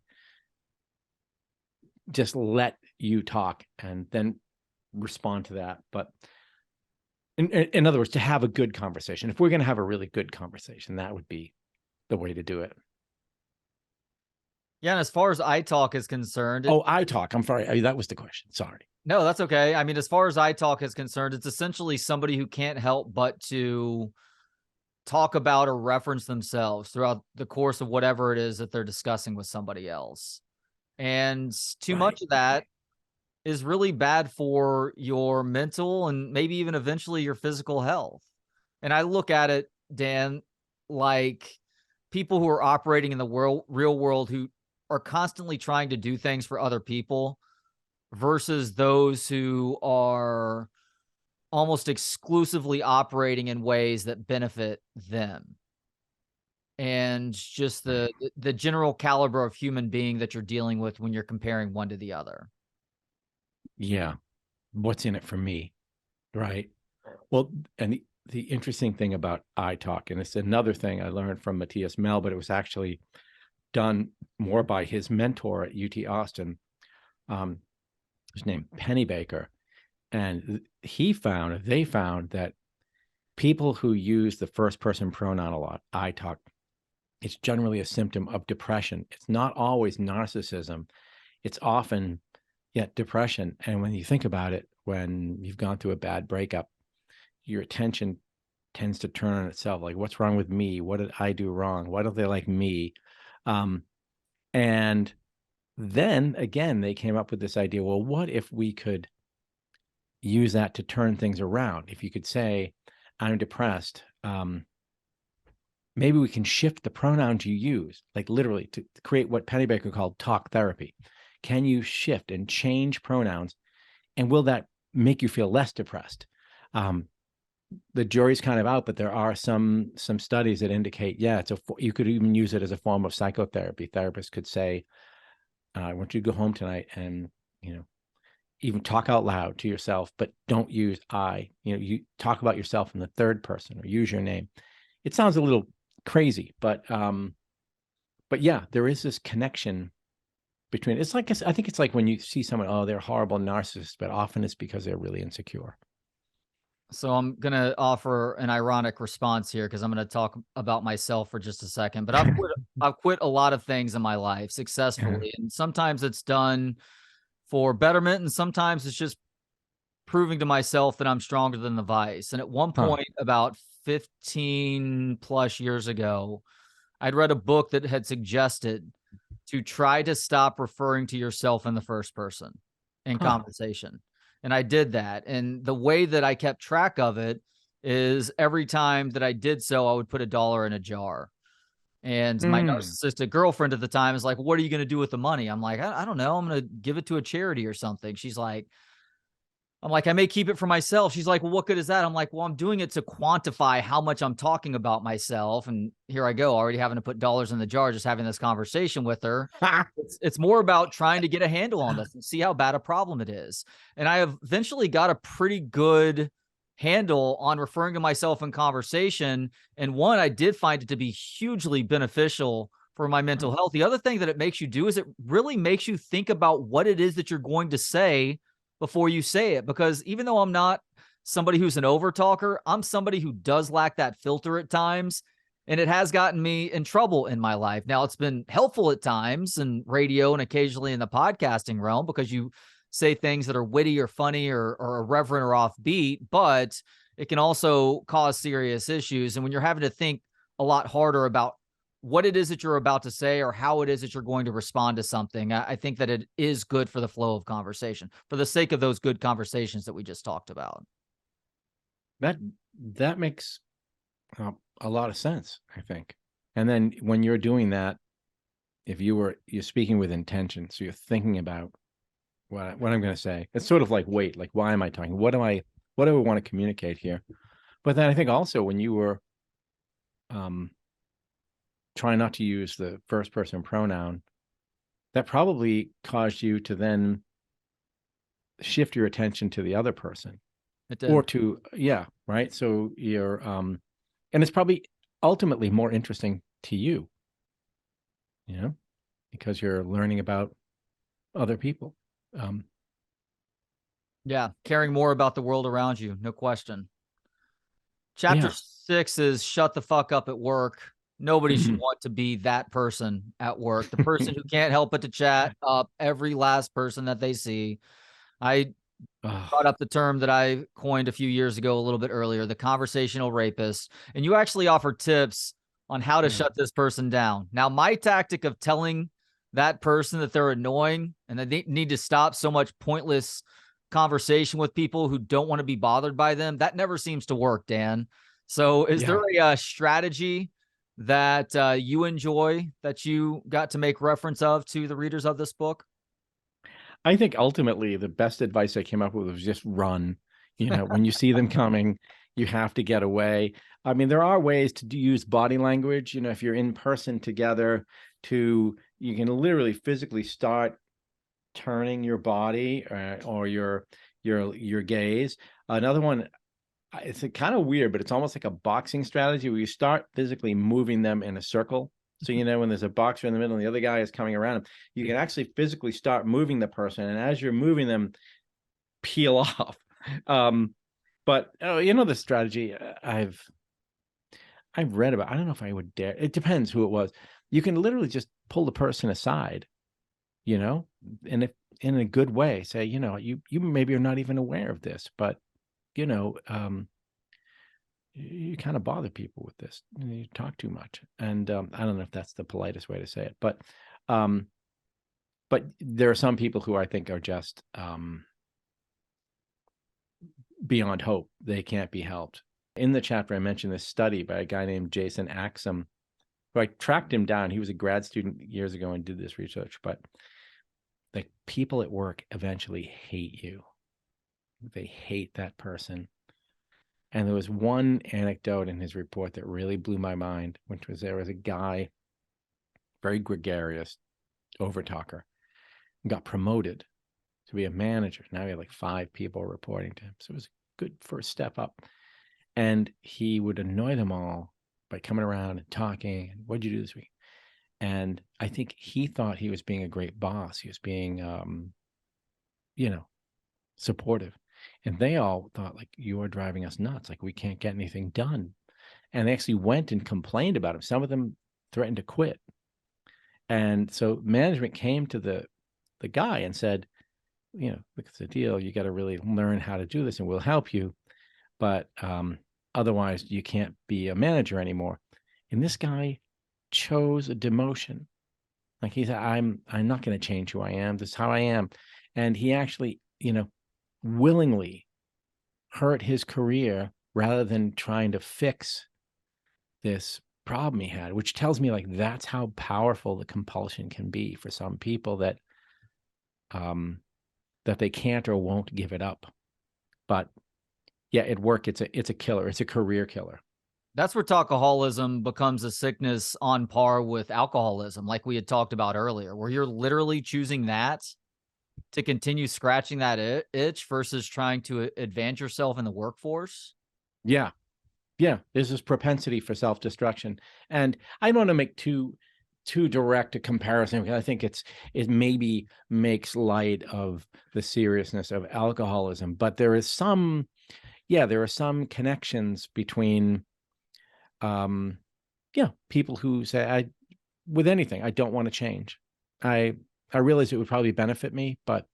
[SPEAKER 2] let you talk and then respond to that. But in other words, to have a good conversation, if we're going to have a really good conversation, that would be the way to do it.
[SPEAKER 1] Yeah, and as far as I talk is concerned...
[SPEAKER 2] I talk. I'm sorry. That was the question. Sorry.
[SPEAKER 1] No, that's okay. I mean, as far as I talk is concerned, it's essentially somebody who can't help but to talk about or reference themselves throughout the course of whatever it is that they're discussing with somebody else. And too much of that is really bad for your mental and maybe even eventually your physical health. And I look at it, Dan, like people who are operating in the real world, who are constantly trying to do things for other people, versus those who are almost exclusively operating in ways that benefit them. And just the general caliber of human being that you're dealing with when you're comparing one to the other.
[SPEAKER 2] Yeah. What's in it for me? Right. Well, and the interesting thing about I talk, and it's another thing I learned from Matthias Mell, but it was actually done more by his mentor at UT Austin, um, his name Pennybaker. And they found that people who use the first person pronoun a lot, I talk, it's generally a symptom of depression. It's not always narcissism. It's often, yeah, depression. And when you think about it, when you've gone through a bad breakup, your attention tends to turn on itself. Like, what's wrong with me? What did I do wrong? Why don't they like me? And then again, they came up with this idea, well, what if we could use that to turn things around? If you could say, I'm depressed, maybe we can shift the pronouns you use, like literally to create what Pennybaker called talk therapy. Can you shift and change pronouns? And will that make you feel less depressed? The jury's kind of out, but there are some studies that indicate, yeah, you could even use it as a form of psychotherapy. Therapists could say, I want you to go home tonight and, even talk out loud to yourself, but don't use I. You talk about yourself in the third person or use your name. It sounds a little crazy, but yeah, there is this connection between. It's like, I think it's like when you see someone, oh, they're a horrible narcissist, but often it's because they're really insecure.
[SPEAKER 1] So I'm going to offer an ironic response here because I'm going to talk about myself for just a second. But I've quit a lot of things in my life successfully, and sometimes it's done for betterment, and sometimes it's just proving to myself that I'm stronger than the vice. And at one point, about 15 plus years ago, I'd read a book that had suggested to try to stop referring to yourself in the first person in conversation. And I did that. And the way that I kept track of it is every time that I did so, I would put $1 in a jar. And my narcissistic girlfriend at the time is like, what are you going to do with the money? I'm like, I don't know. I'm going to give it to a charity or something. She's like, I'm like, I may keep it for myself. She's like, well, what good is that? I'm like, well, I'm doing it to quantify how much I'm talking about myself. And here I go, already having to put dollars in the jar, just having this conversation with her. It's more about trying to get a handle on this and see how bad a problem it is. And I have eventually got a pretty good handle on referring to myself in conversation. And one, I did find it to be hugely beneficial for my mental health. The other thing that it makes you do is it really makes you think about what it is that you're going to say before you say it, because even though I'm not somebody who's an over talker, I'm somebody who does lack that filter at times, and it has gotten me in trouble in my life. Now, it's been helpful at times in radio and occasionally in the podcasting realm because you say things that are witty or funny or irreverent or offbeat, but it can also cause serious issues. And when you're having to think a lot harder about what it is that you're about to say or how it is that you're going to respond to something, I think that it is good for the flow of conversation, for the sake of those good conversations that we just talked about.
[SPEAKER 2] That makes a lot of sense, I think. And then when you're doing that, if you're speaking with intention, so you're thinking about what I'm going to say. It's sort of like, wait, like, why am I talking? What do I want to communicate here? But then I think also when you were trying not to use the first person pronoun, that probably caused you to then shift your attention to the other person.
[SPEAKER 1] It did.
[SPEAKER 2] Or to, yeah, right. So you're, and it's probably ultimately more interesting to you, because you're learning about other people.
[SPEAKER 1] Yeah, caring more about the world around you, no question. Chapter 6 is shut the fuck up at work. Nobody should want to be that person at work, the person who can't help but to chat up every last person that they see. I brought up the term that I coined a few years ago, a little bit earlier, the conversational rapist. And you actually offer tips on how to shut this person down. Now, my tactic of telling that person that they're annoying and that they need to stop so much pointless conversation with people who don't want to be bothered by them, that never seems to work, Dan. So is there a strategy that you enjoy that you got to make reference of to the readers of this book?
[SPEAKER 2] I think ultimately the best advice I came up with was just run. When you see them coming, you have to get away. I mean, there are ways to use body language. If you're in person together, you can literally physically start turning your body or your gaze. Another one, it's kind of weird, but it's almost like a boxing strategy where you start physically moving them in a circle. So, when there's a boxer in the middle and the other guy is coming around him, you can actually physically start moving the person. And as you're moving them, peel off. But the strategy I've read about, I don't know if I would dare. It depends who it was. You can literally just pull the person aside, and if in a good way, say, you maybe are not even aware of this, but you kind of bother people with this. You talk too much, and I don't know if that's the politest way to say it, but there are some people who I think are just beyond hope. They can't be helped. In the chapter, I mentioned this study by a guy named Jason Axum, who I tracked him down. He was a grad student years ago and did this research, but like people at work eventually hate you. They hate that person. And there was one anecdote in his report that really blew my mind, which was there was a guy, very gregarious, overtalker, got promoted to be a manager. Now he had like 5 people reporting to him. So it was a good first step up. And he would annoy them all by coming around and talking. And what'd you do this week? And I think he thought he was being a great boss. He was being, supportive. And they all thought, like, you are driving us nuts. Like, we can't get anything done. And they actually went and complained about him. Some of them threatened to quit. And so management came to the guy and said, look, it's a deal. You got to really learn how to do this and we'll help you. But otherwise, you can't be a manager anymore. And this guy chose a demotion. Like he said, I'm not going to change who I am. This is how I am. And he actually, willingly hurt his career rather than trying to fix this problem he had, which tells me like that's how powerful the compulsion can be for some people, that that they can't or won't give it up. But yeah, at work, it's a killer. It's a career killer.
[SPEAKER 1] That's where talkaholism becomes a sickness on par with alcoholism, like we had talked about earlier, where you're literally choosing that to continue scratching that itch versus trying to advance yourself in the workforce.
[SPEAKER 2] Yeah. Yeah. There's this propensity for self-destruction. And I don't want to make too direct a comparison, because I think it maybe makes light of the seriousness of alcoholism, but there are some connections between people who say, with anything, I don't want to change. I realize it would probably benefit me, but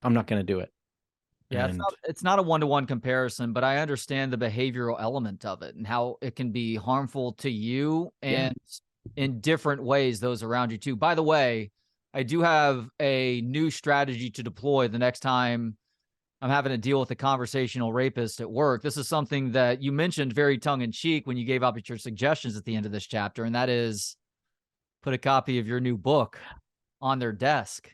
[SPEAKER 2] I'm not going to do it.
[SPEAKER 1] Yeah, it's not a one-to-one comparison, but I understand the behavioral element of it and how it can be harmful to you and in different ways those around you too. By the way, I do have a new strategy to deploy the next time I'm having to deal with a conversational rapist at work. This is something that you mentioned very tongue-in-cheek when you gave out your suggestions at the end of this chapter, and that is put a copy of your new book on their desk.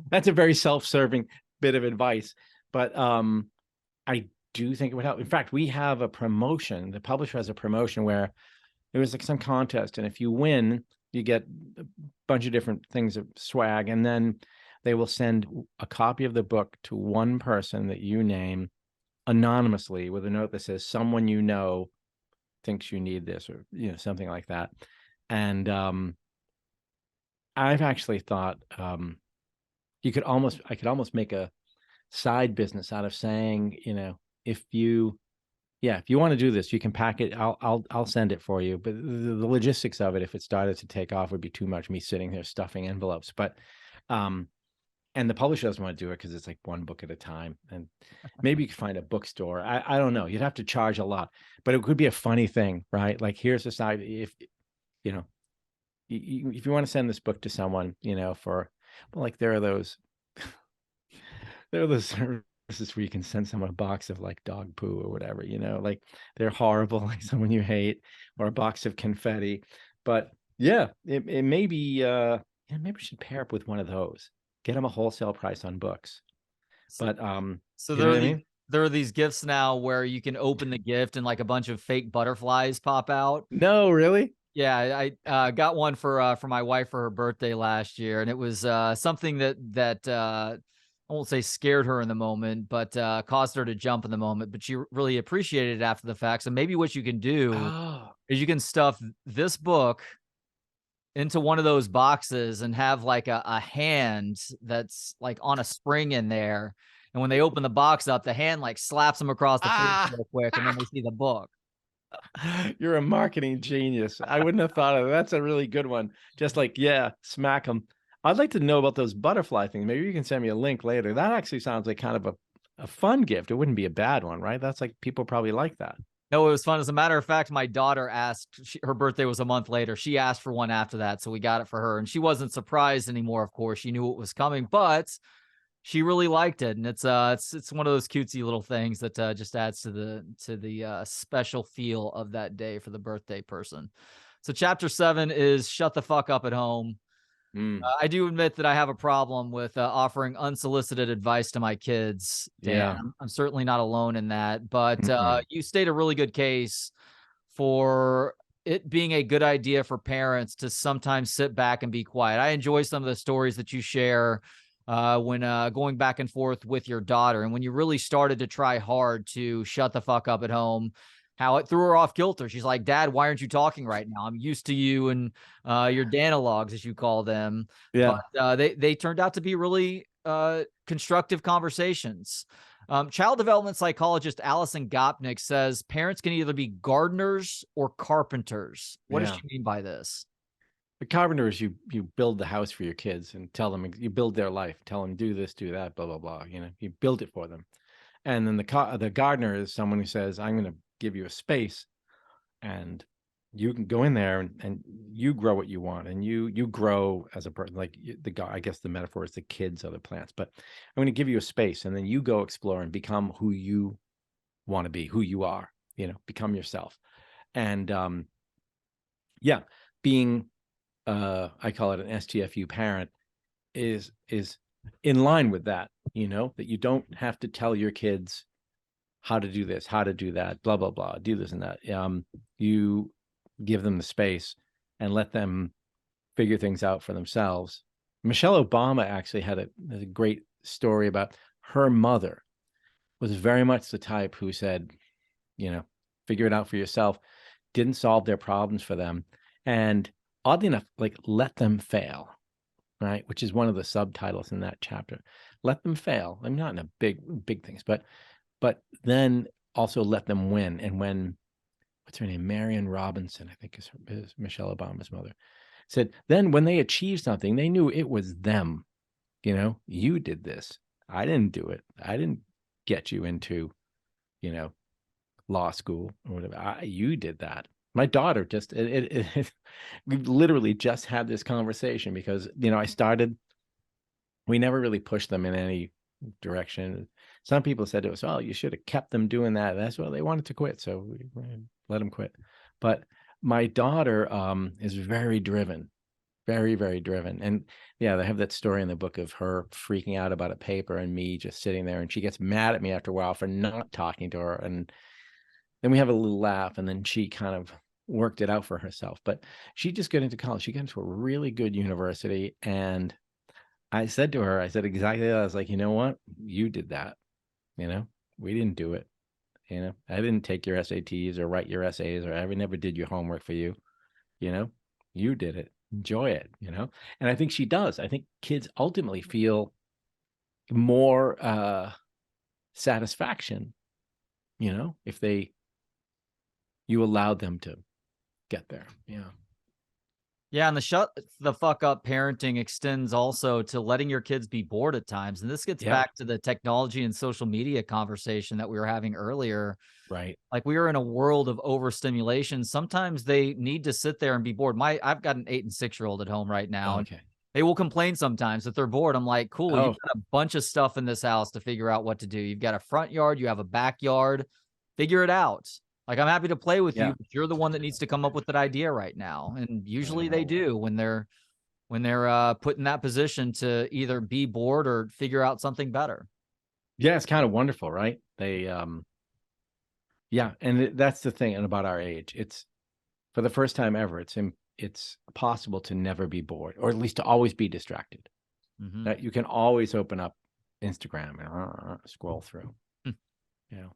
[SPEAKER 2] That's a very self-serving bit of advice, but I do think it would help. In fact, we have a promotion. The publisher has a promotion where there was like some contest, and if you win, you get a bunch of different things of swag, and then they will send a copy of the book to one person that you name anonymously with a note that says someone you know thinks you need this, or something like that. And I've actually thought I could almost make a side business out of saying, if you want to do this, you can pack it. I'll send it for you. But the logistics of it, if it started to take off, would be too much. Me sitting there stuffing envelopes, but and the publisher doesn't want to do it because it's like one book at a time. And maybe you could find a bookstore. I don't know. You'd have to charge a lot, but it could be a funny thing, right? Like, here's a side. If if you want to send this book to someone, like there are those services where you can send someone a box of like dog poo or whatever, like they're horrible, like someone you hate, or a box of confetti. But yeah, it may be, maybe we should pair up with one of those, get them a wholesale price on books. But
[SPEAKER 1] so there are these gifts now where you can open the gift and like a bunch of fake butterflies pop out.
[SPEAKER 2] No, really?
[SPEAKER 1] Yeah, I got one for my wife for her birthday last year, and it was something that I won't say scared her in the moment, but caused her to jump in the moment. But she really appreciated it after the fact. So maybe what you can do
[SPEAKER 2] Oh.
[SPEAKER 1] is you can stuff this book into one of those boxes and have like a hand that's like on a spring in there. And when they open the box up, the hand like slaps them across the face
[SPEAKER 2] Ah.
[SPEAKER 1] real quick, and then they see the book.
[SPEAKER 2] You're a marketing genius. I wouldn't have thought of it. That's a really good one. Just like, yeah, smack them. I'd like to know about those butterfly things. Maybe you can send me a link later. That actually sounds like kind of a fun gift. It wouldn't be a bad one, right? That's like people probably like that.
[SPEAKER 1] No, it was fun. As a matter of fact, my daughter asked, her birthday was a month later. She asked for one after that. So we got it for her. And she wasn't surprised anymore, of course. She knew it was coming, but she really liked it. And it's one of those cutesy little things that just adds to the special feel of that day for the birthday person. So chapter 7 is shut the fuck up at home.
[SPEAKER 2] Mm,
[SPEAKER 1] I do admit that I have a problem with offering unsolicited advice to my kids, Dan.
[SPEAKER 2] yeah.
[SPEAKER 1] I'm certainly not alone in that, but
[SPEAKER 2] Mm-mm.
[SPEAKER 1] you state a really good case for it being a good idea for parents to sometimes sit back and be quiet. I enjoy some of the stories that you share when going back and forth with your daughter, and when you really started to try hard to shut the fuck up at home, how it threw her off kilter. She's like, "Dad, why aren't you talking right now? I'm used to you and your Danalogs, as you call them." But
[SPEAKER 2] Yeah.
[SPEAKER 1] they turned out to be really constructive conversations. Child development psychologist Allison Gopnik says parents can either be gardeners or carpenters. What does
[SPEAKER 2] Yeah.
[SPEAKER 1] she mean by this?
[SPEAKER 2] The carpenters, you build the house for your kids and tell them, you build their life, tell them do this, do that, blah, blah, blah. You build it for them. And then the gardener is someone who says, I'm going to give you a space and you can go in there and you grow what you want, and you grow as a person. Like I guess the metaphor is the kids are the plants, but I'm going to give you a space, and then you go explore and become who you want to be, who you are, become yourself. And yeah, being I call it an STFU parent is in line with that, that you don't have to tell your kids how to do this, how to do that, blah, blah, blah, do this and that. You give them the space and let them figure things out for themselves. Michelle Obama actually had a great story about her mother was very much the type who said, figure it out for yourself, didn't solve their problems for them. And oddly enough, like let them fail, right? Which is one of the subtitles in that chapter. Let them fail. I'm not in a big things, but then also let them win. And when, what's her name? Marion Robinson, I think is Michelle Obama's mother, said, then when they achieved something, they knew it was them. You did this. I didn't do it. I didn't get you into, law school or whatever. You did that. My daughter just, we literally just had this conversation because, we never really pushed them in any direction. Some people said to us, "Oh, you should have kept them doing that." That's what they wanted to quit, so we let them quit. But my daughter is very driven, very, very driven. And yeah, they have that story in the book of her freaking out about a paper and me just sitting there, and she gets mad at me after a while for not talking to her. And then we have a little laugh, and then she kind of worked it out for herself. But she just got into college. She got into a really good university, and I said to her, I said exactly that. I was like, you know what? You did that. We didn't do it. I didn't take your SATs or write your essays, or I never did your homework for you. You did it. Enjoy it. And I think she does. I think kids ultimately feel more satisfaction, if you allowed them to get there. Yeah.
[SPEAKER 1] Yeah, and the shut the fuck up parenting extends also to letting your kids be bored at times. And this gets
[SPEAKER 2] Yeah.
[SPEAKER 1] back to the technology and social media conversation that we were having earlier.
[SPEAKER 2] Right.
[SPEAKER 1] Like we are in a world of overstimulation. Sometimes they need to sit there and be bored. I've got an 8 and 6-year-old at home right now, and
[SPEAKER 2] Okay.
[SPEAKER 1] they will complain sometimes that they're bored. I'm like, cool, you've
[SPEAKER 2] Oh,
[SPEAKER 1] got a bunch of stuff in this house to figure out what to do. You've got a front yard, you have a backyard, figure it out. Like, I'm happy to play with you,
[SPEAKER 2] yeah.
[SPEAKER 1] but you're the one that needs to come up with that idea right now. And usually they
[SPEAKER 2] Oh.
[SPEAKER 1] do when they're put in that position to either be bored or figure out something better.
[SPEAKER 2] Yeah, it's kind of wonderful, right? They yeah, and that's the thing. And about our age, it's for the first time ever, it's possible to never be bored, or at least to always be distracted. That you can always open up Instagram and scroll through. Yeah.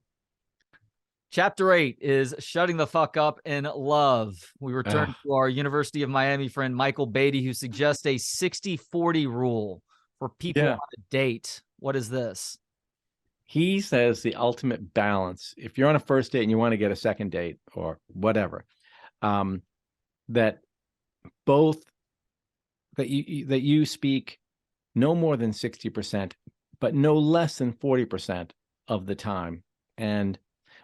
[SPEAKER 1] Chapter 8 is shutting the fuck up in love. We return to our University of Miami friend, Michael Beatty, who suggests a 60-40 rule for people on a date. What is this?
[SPEAKER 2] He says the ultimate balance, if you're on a first date and you want to get a second date or whatever, that you speak no more than 60%, but no less than 40% of the time. And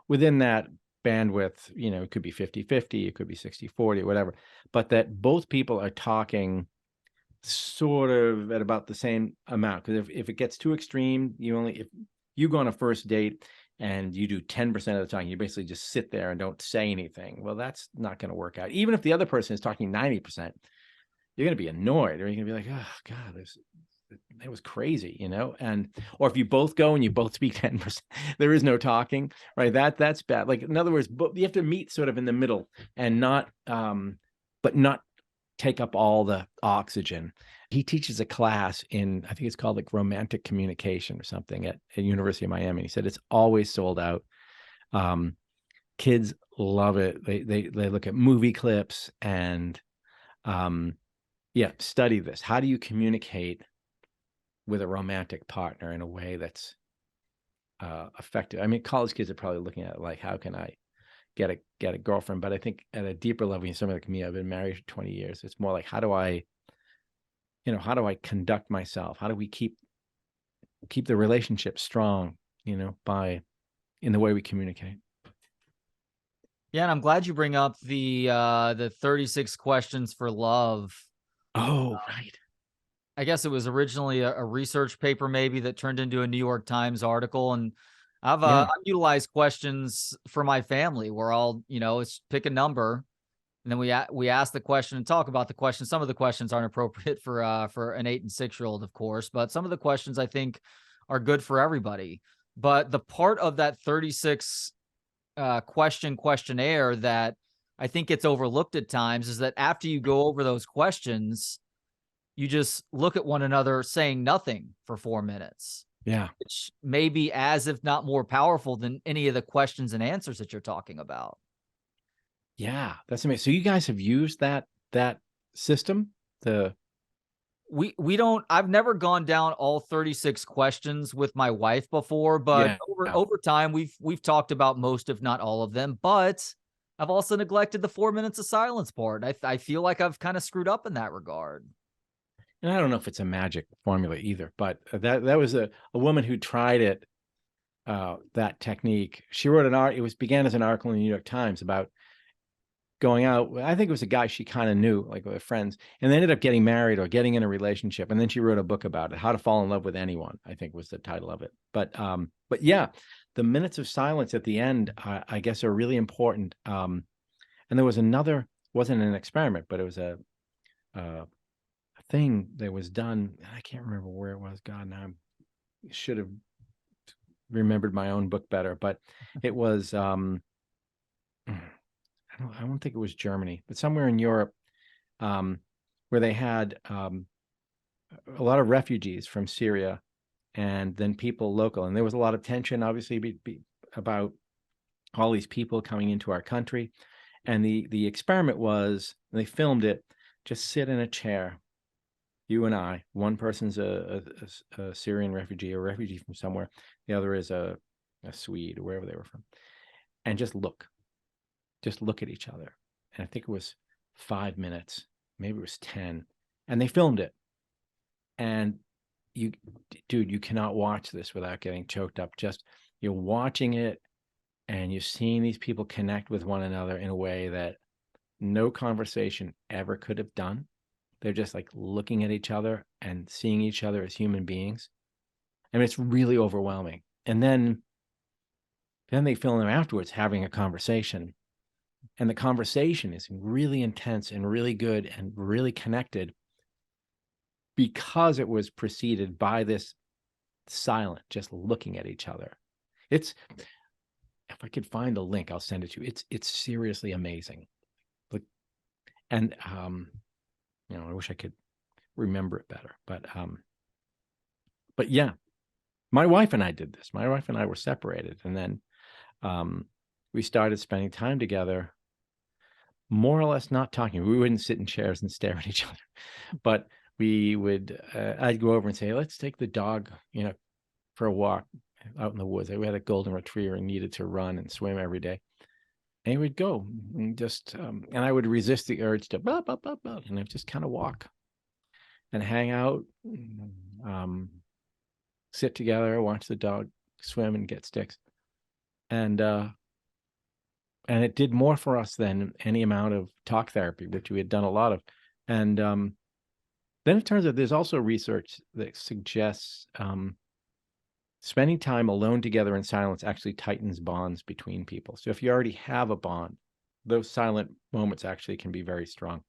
[SPEAKER 2] within that bandwidth, it could be 50-50, it could be 60-40, whatever, but that both people are talking sort of at about the same amount. Because if it gets too extreme, if you go on a first date and you do 10% of the time, you basically just sit there and don't say anything. Well, that's not going to work out. Even if the other person is talking 90%, you're going to be annoyed, or you're going to be like, oh God, that was crazy, or if you both go and you both speak 10%, there is no talking, right? That's bad. Like, in other words, you have to meet sort of in the middle and not, but not take up all the oxygen. He teaches a class in, I think it's called like romantic communication or something at University of Miami. He said it's always sold out. Kids love it. They look at movie clips and, study this. How do you communicate with a romantic partner in a way that's effective? I mean, college kids are probably looking at it like, how can I get a girlfriend? But I think at a deeper level, somebody like me, I've been married for 20 years. It's more like, how do I conduct myself? How do we keep the relationship strong, in the way we communicate?
[SPEAKER 1] Yeah, and I'm glad you bring up the 36 questions for love.
[SPEAKER 2] Oh, right.
[SPEAKER 1] I guess it was originally a research paper maybe that turned into a New York Times article. And I've utilized questions for my family where I'll, it's pick a number and then we ask the question and talk about the question. Some of the questions aren't appropriate for an 8 and 6-year-old, of course, but some of the questions I think are good for everybody. But the part of that 36 questionnaire that I think gets overlooked at times is that after you go over those questions, you just look at one another saying nothing for 4 minutes.
[SPEAKER 2] Yeah.
[SPEAKER 1] Which may be as if not more powerful than any of the questions and answers that you're talking about.
[SPEAKER 2] Yeah, that's amazing. So you guys have used that system?
[SPEAKER 1] We don't, I've never gone down all 36 questions with my wife before, but over time we've talked about most, if not all of them, but I've also neglected the 4 minutes of silence part. I feel like I've kind of screwed up in that regard.
[SPEAKER 2] And I don't know if it's a magic formula either, but that was a woman who tried it, that technique. She wrote began as an article in the New York Times about going out. I think it was a guy she kind of knew, like with friends, and they ended up getting married or getting in a relationship. And then she wrote a book about it, How to Fall in Love with Anyone, I think was the title of it. But yeah, the minutes of silence at the end, I guess, are really important. And there was another, wasn't an experiment, but it was a thing that was done. I can't remember where it was. God, now I should have remembered my own book better, but it was, I don't think it was Germany, but somewhere in Europe, where they had a lot of refugees from Syria and then people local. And there was a lot of tension, obviously, about all these people coming into our country. And the experiment was, they filmed it, just sit in a chair, you and I. One person's a Syrian refugee, a refugee from somewhere. The other is a Swede, or wherever they were from. And just look at each other. And I think it was 5 minutes, maybe it was 10. And they filmed it. And you cannot watch this without getting choked up. Just, you're watching it and you're seeing these people connect with one another in a way that no conversation ever could have done. They're just like looking at each other and seeing each other as human beings. I mean, it's really overwhelming. And then they film them afterwards having a conversation. And the conversation is really intense and really good and really connected because it was preceded by this silent, just looking at each other. It's, if I could find a link, I'll send it to you. It's seriously amazing. Like, And I wish I could remember it better, but yeah, my wife and I did this. My wife and I were separated, and then we started spending time together, more or less not talking. We wouldn't sit in chairs and stare at each other, but we would, I'd go over and say, let's take the dog, for a walk out in the woods. We had a golden retriever and needed to run and swim every day. And he would go and just, and I would resist the urge to blah, blah, blah, blah, and I'd just kind of walk and hang out, sit together, watch the dog swim and get sticks. And it did more for us than any amount of talk therapy, which we had done a lot of. And then it turns out there's also research that suggests spending time alone together in silence actually tightens bonds between people. So if you already have a bond, those silent moments actually can be very strong.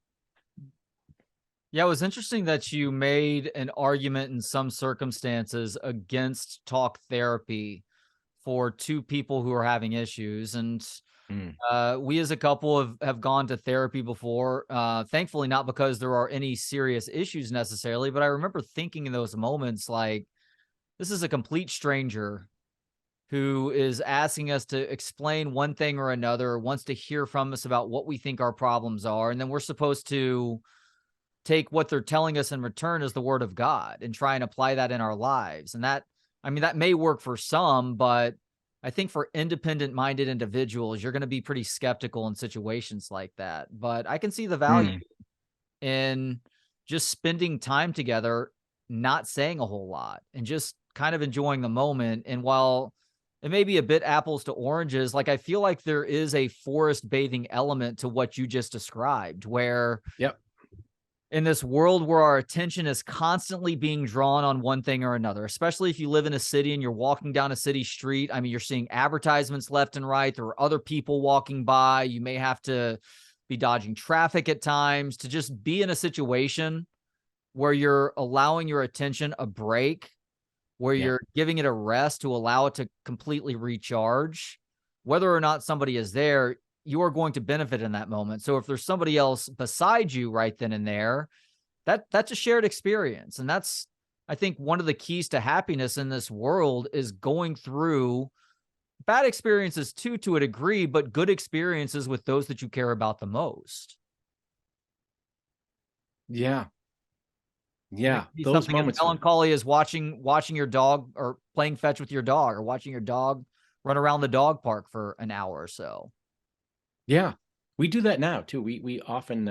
[SPEAKER 1] Yeah, it was interesting that you made an argument in some circumstances against talk therapy for two people who are having issues. And we as a couple have gone to therapy before, thankfully not because there are any serious issues necessarily, but I remember thinking in those moments, like, this is a complete stranger who is asking us to explain one thing or another, wants to hear from us about what we think our problems are, and then we're supposed to take what they're telling us in return as the word of God and try and apply that in our lives. And that, I mean, that may work for some, but I think for independent minded individuals, you're going to be pretty skeptical in situations like that. But I can see the value in just spending time together, not saying a whole lot and just kind of enjoying the moment. And while it may be a bit apples to oranges, like, I feel like there is a forest bathing element to what you just described, where
[SPEAKER 2] Yep.
[SPEAKER 1] in this world where our attention is constantly being drawn on one thing or another, especially if you live in a city and you're walking down a city street. I mean, you're seeing advertisements left and right. There are other people walking by. You may have to be dodging traffic at times to just be in a situation where you're allowing your attention a break, where you're giving it a rest to allow it to completely recharge. Whether or not somebody is there, you are going to benefit in that moment. So if there's somebody else beside you right then and there, that's a shared experience. And that's, I think, one of the keys to happiness in this world is going through bad experiences too, to a degree, but good experiences with those that you care about the most.
[SPEAKER 2] Yeah. Yeah. Those
[SPEAKER 1] Something as
[SPEAKER 2] moments.
[SPEAKER 1] melancholy as watching your dog or playing fetch with your dog, or watching your dog run around the dog park for an hour or so.
[SPEAKER 2] Yeah, we do that now too. We often,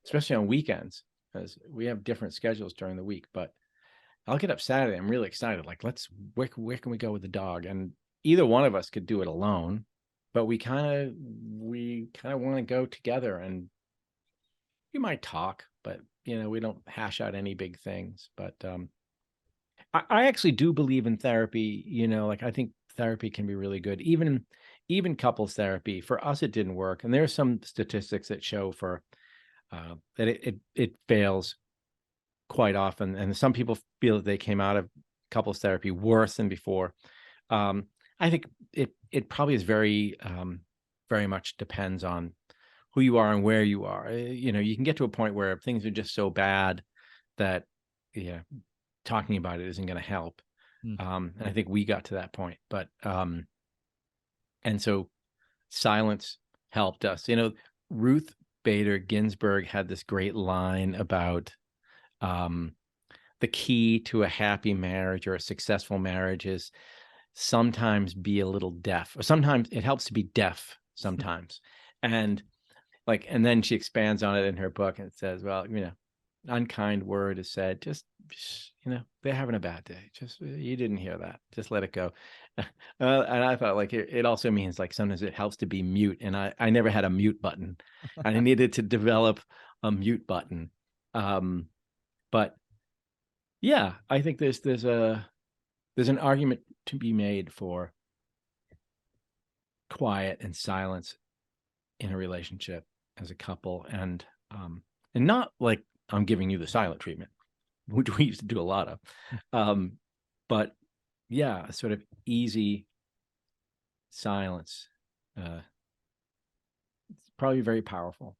[SPEAKER 2] especially on weekends, because we have different schedules during the week. But I'll get up Saturday. I'm really excited. Like, where can we go with the dog? And either one of us could do it alone, but we kind of want to go together. And we might talk, but we don't hash out any big things. But I actually do believe in therapy. Like, I think therapy can be really good, even couples therapy. For us, it didn't work, and there's some statistics that show that it fails quite often, and some people feel that they came out of couples therapy worse than before. I think it probably is very much depends on who you are and where you are. You can get to a point where things are just so bad that talking about it isn't going to help. And I think we got to that point, but and so silence helped us. Ruth Bader Ginsburg had this great line about the key to a happy marriage or a successful marriage is sometimes be a little deaf, or sometimes it helps to be deaf sometimes. And then she expands on it in her book and says, well, unkind word is said, just they're having a bad day, just you didn't hear that, just let it go. And I thought, like, it also means, like, sometimes it helps to be mute, and I never had a mute button. I needed to develop a mute button. But yeah, I think there's an argument to be made for quiet and silence in a relationship as a couple, and not like I'm giving you the silent treatment, which we used to do a lot of, but yeah, sort of easy silence. It's probably very powerful.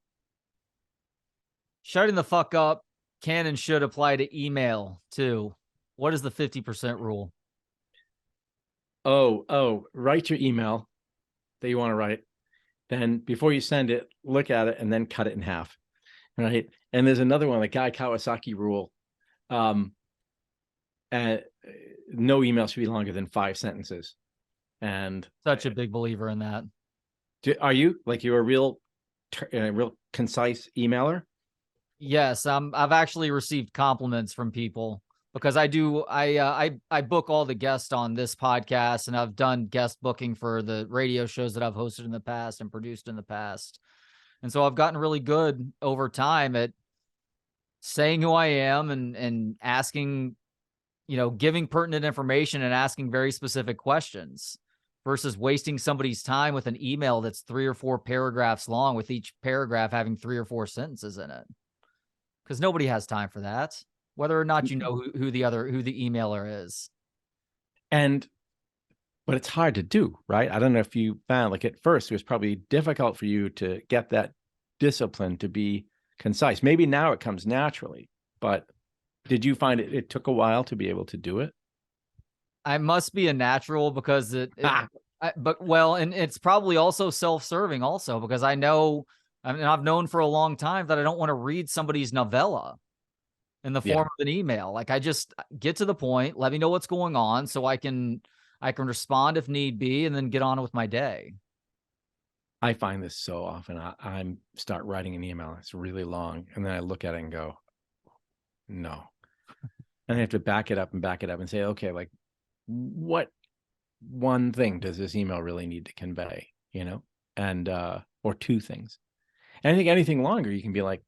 [SPEAKER 1] Shutting the fuck up can and should apply to email too. What is the 50% rule?
[SPEAKER 2] Write your email that you want to write. Then before you send it, look at it and then cut it in half. Right. And there's another one, the Guy Kawasaki rule. And no email should be longer than 5 sentences. And
[SPEAKER 1] such a big believer in that.
[SPEAKER 2] Are you you're a real concise emailer?
[SPEAKER 1] Yes, I've actually received compliments from people because I book all the guests on this podcast, and I've done guest booking for the radio shows that I've hosted in the past and produced in the past. And so I've gotten really good over time at saying who I am and asking, giving pertinent information and asking very specific questions versus wasting somebody's time with an email that's 3 or 4 paragraphs long, with each paragraph having 3 or 4 sentences in it. Because nobody has time for that, whether or not you know who the emailer is.
[SPEAKER 2] But it's hard to do, right? I don't know if you found, at first, it was probably difficult for you to get that discipline to be concise. Maybe now it comes naturally, but did you find it took a while to be able to do it?
[SPEAKER 1] I must be a natural because and it's probably also self-serving also, because I've known for a long time that I don't want to read somebody's novella in the form of an email. I just get to the point, let me know what's going on so I can respond if need be, and then get on with my day.
[SPEAKER 2] I find this so often. I start writing an email. It's really long. And then I look at it and go, no. And I have to back it up and say, okay, what one thing does this email really need to convey, and, or 2 things. And I think anything longer, you can be like, do